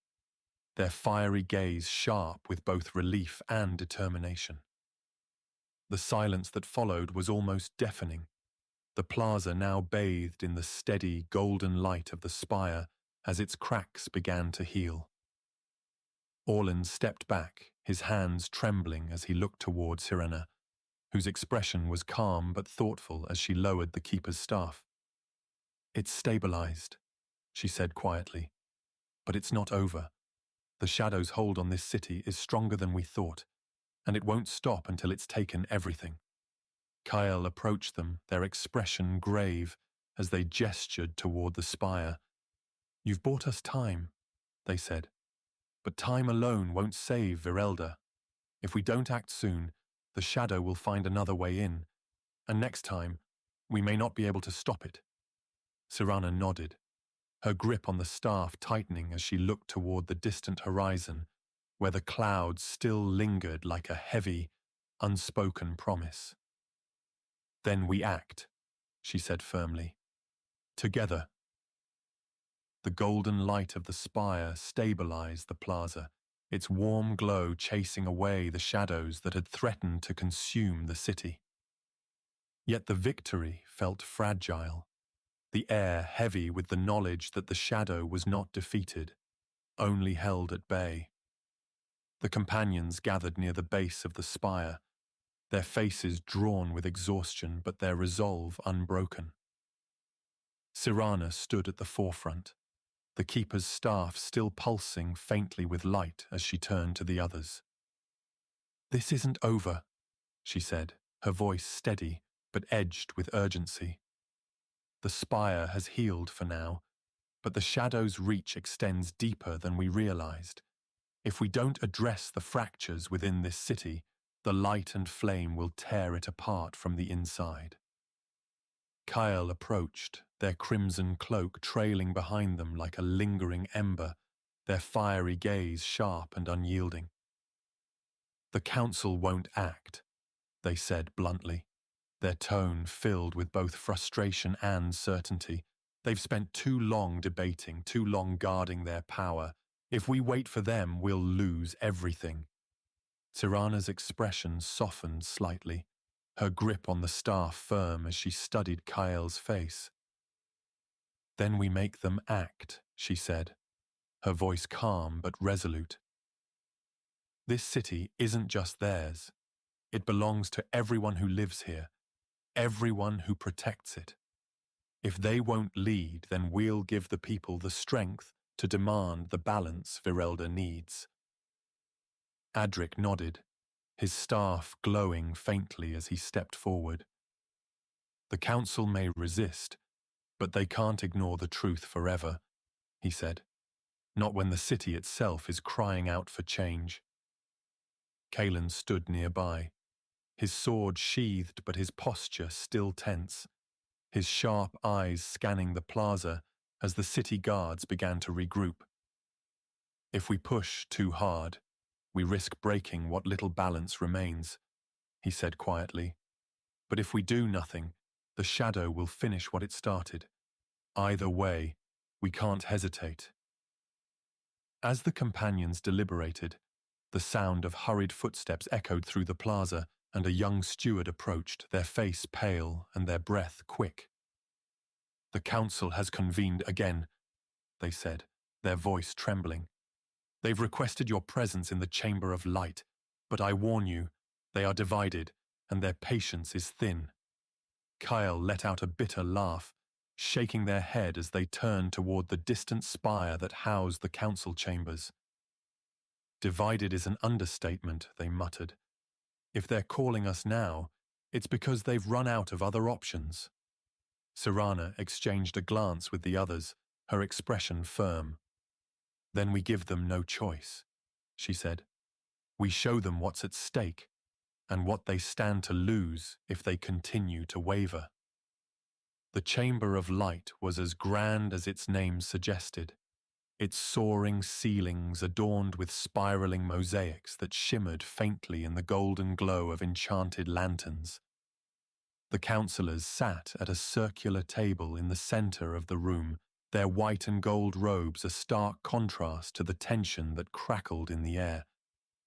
their fiery gaze sharp with both relief and determination. The silence that followed was almost deafening, the plaza now bathed in the steady golden light of the spire as its cracks began to heal. Orlen stepped back, his hands trembling as he looked toward Cyrana, whose expression was calm but thoughtful as she lowered the keeper's staff. "It's stabilized," she said quietly. "But it's not over. The shadow's hold on this city is stronger than we thought, and it won't stop until it's taken everything." Kyle approached them, their expression grave, as they gestured toward the spire. "You've bought us time," they said. "But time alone won't save Virelda. If we don't act soon, the shadow will find another way in, and next time, we may not be able to stop it." Cyrana nodded, her grip on the staff tightening as she looked toward the distant horizon, where the clouds still lingered like a heavy, unspoken promise. "Then we act," she said firmly. "Together." The golden light of the spire stabilized the plaza, its warm glow chasing away the shadows that had threatened to consume the city. Yet the victory felt fragile, the air heavy with the knowledge that the shadow was not defeated, only held at bay. The companions gathered near the base of the spire, their faces drawn with exhaustion but their resolve unbroken. Cyrana stood at the forefront, the keeper's staff still pulsing faintly with light as she turned to the others. "This isn't over," she said, her voice steady but edged with urgency. "The spire has healed for now, but the shadow's reach extends deeper than we realized. If we don't address the fractures within this city, the light and flame will tear it apart from the inside." Kyle approached, their crimson cloak trailing behind them like a lingering ember, their fiery gaze sharp and unyielding. "The council won't act," they said bluntly, their tone filled with both frustration and certainty. "They've spent too long debating, too long guarding their power. If we wait for them, we'll lose everything." Cyrana's expression softened slightly, her grip on the staff firm as she studied Kyle's face. "Then we make them act," she said, her voice calm but resolute. "This city isn't just theirs. It belongs to everyone who lives here, everyone who protects it. If they won't lead, then we'll give the people the strength to demand the balance Virelda needs." Adric nodded, his staff glowing faintly as he stepped forward. "The council may resist, but they can't ignore the truth forever," he said. "Not when the city itself is crying out for change." Calen stood nearby, his sword sheathed but his posture still tense, his sharp eyes scanning the plaza as the city guards began to regroup. "If we push too hard, we risk breaking what little balance remains," he said quietly. "But if we do nothing, the shadow will finish what it started. Either way, we can't hesitate." As the companions deliberated, the sound of hurried footsteps echoed through the plaza, and a young steward approached, their face pale and their breath quick. "The council has convened again," they said, their voice trembling. "They've requested your presence in the Chamber of Light, but I warn you, they are divided, and their patience is thin." Kyle let out a bitter laugh, shaking their head as they turned toward the distant spire that housed the council chambers. Divided is an understatement, they muttered. If they're calling us now, it's because they've run out of other options. Cyrana exchanged a glance with the others, her expression firm. Then we give them no choice, she said. We show them what's at stake, and what they stand to lose if they continue to waver. The Chamber of Light was as grand as its name suggested, its soaring ceilings adorned with spiraling mosaics that shimmered faintly in the golden glow of enchanted lanterns. The councillors sat at a circular table in the centre of the room, their white and gold robes a stark contrast to the tension that crackled in the air.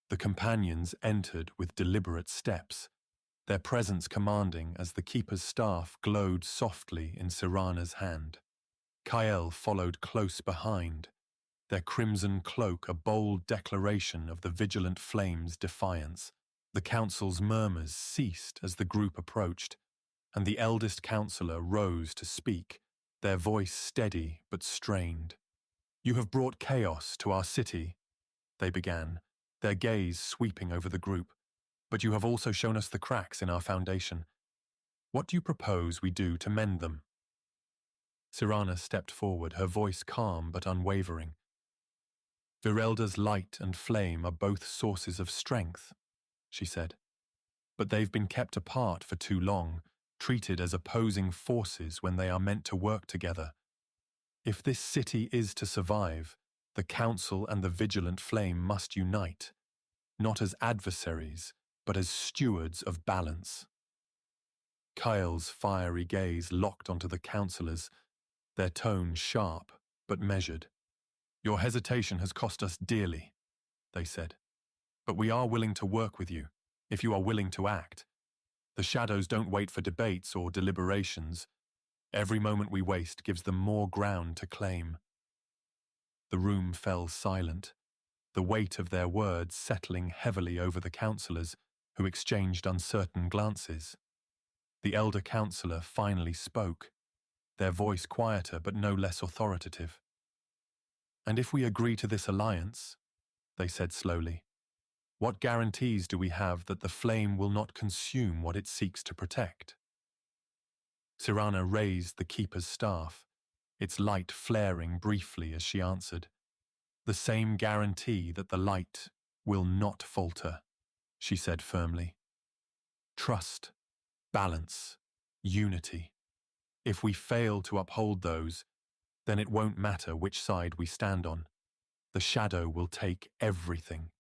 The companions entered with deliberate steps, their presence commanding as the keeper's staff glowed softly in Cyrana's hand. Calen followed close behind, their crimson cloak a bold declaration of the Vigilant Flame's defiance. The council's murmurs ceased as the group approached, and the eldest councillor rose to speak, their voice steady but strained. "You have brought chaos to our city," they began, their gaze sweeping over the group. "But you have also shown us the cracks in our foundation. What do you propose we do to mend them?" Cyrana stepped forward, her voice calm but unwavering. "Virelda's light and flame are both sources of strength," she said. "But they've been kept apart for too long, treated as opposing forces when they are meant to work together. If this city is to survive, the Council and the Vigilant Flame must unite, not as adversaries, but as stewards of balance." Kyle's fiery gaze locked onto the councillors, their tone sharp but measured. "Your hesitation has cost us dearly," they said. "But we are willing to work with you, if you are willing to act. The shadows don't wait for debates or deliberations. Every moment we waste gives them more ground to claim." The room fell silent, the weight of their words settling heavily over the councillors, who exchanged uncertain glances. The elder councillor finally spoke, their voice quieter but no less authoritative. "And if we agree to this alliance," they said slowly, "what guarantees do we have that the flame will not consume what it seeks to protect?" Cyrana raised the keeper's staff, its light flaring briefly as she answered. "The same guarantee that the light will not falter," she said firmly. "Trust, balance, unity. If we fail to uphold those, then it won't matter which side we stand on. The shadow will take everything."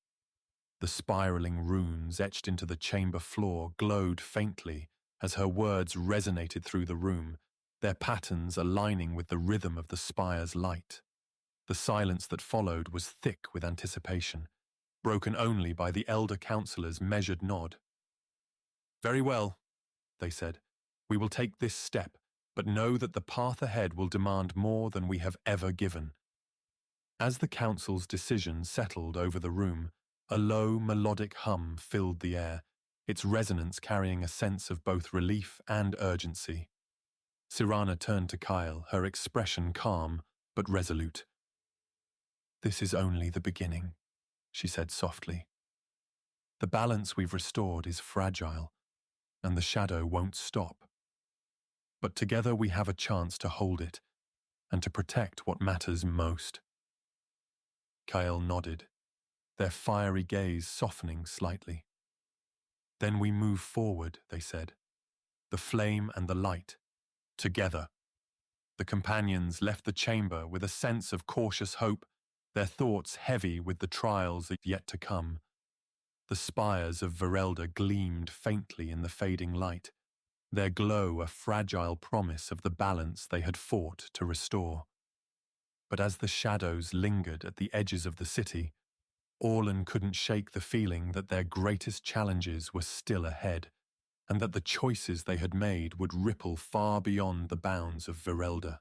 The spiraling runes etched into the chamber floor glowed faintly as her words resonated through the room, their patterns aligning with the rhythm of the spire's light. The silence that followed was thick with anticipation, broken only by the elder councillor's measured nod. "Very well," they said. "We will take this step, but know that the path ahead will demand more than we have ever given." As the council's decision settled over the room, a low, melodic hum filled the air, its resonance carrying a sense of both relief and urgency. Cyrana turned to Calen, her expression calm but resolute. "This is only the beginning," she said softly. "The balance we've restored is fragile, and the shadow won't stop. But together we have a chance to hold it, and to protect what matters most." Calen nodded, their fiery gaze softening slightly. "Then we move forward," they said. "The flame and the light, together." The companions left the chamber with a sense of cautious hope, their thoughts heavy with the trials yet to come. The spires of Virelda gleamed faintly in the fading light, their glow a fragile promise of the balance they had fought to restore. But as the shadows lingered at the edges of the city, Orlen couldn't shake the feeling that their greatest challenges were still ahead, and that the choices they had made would ripple far beyond the bounds of Virelda.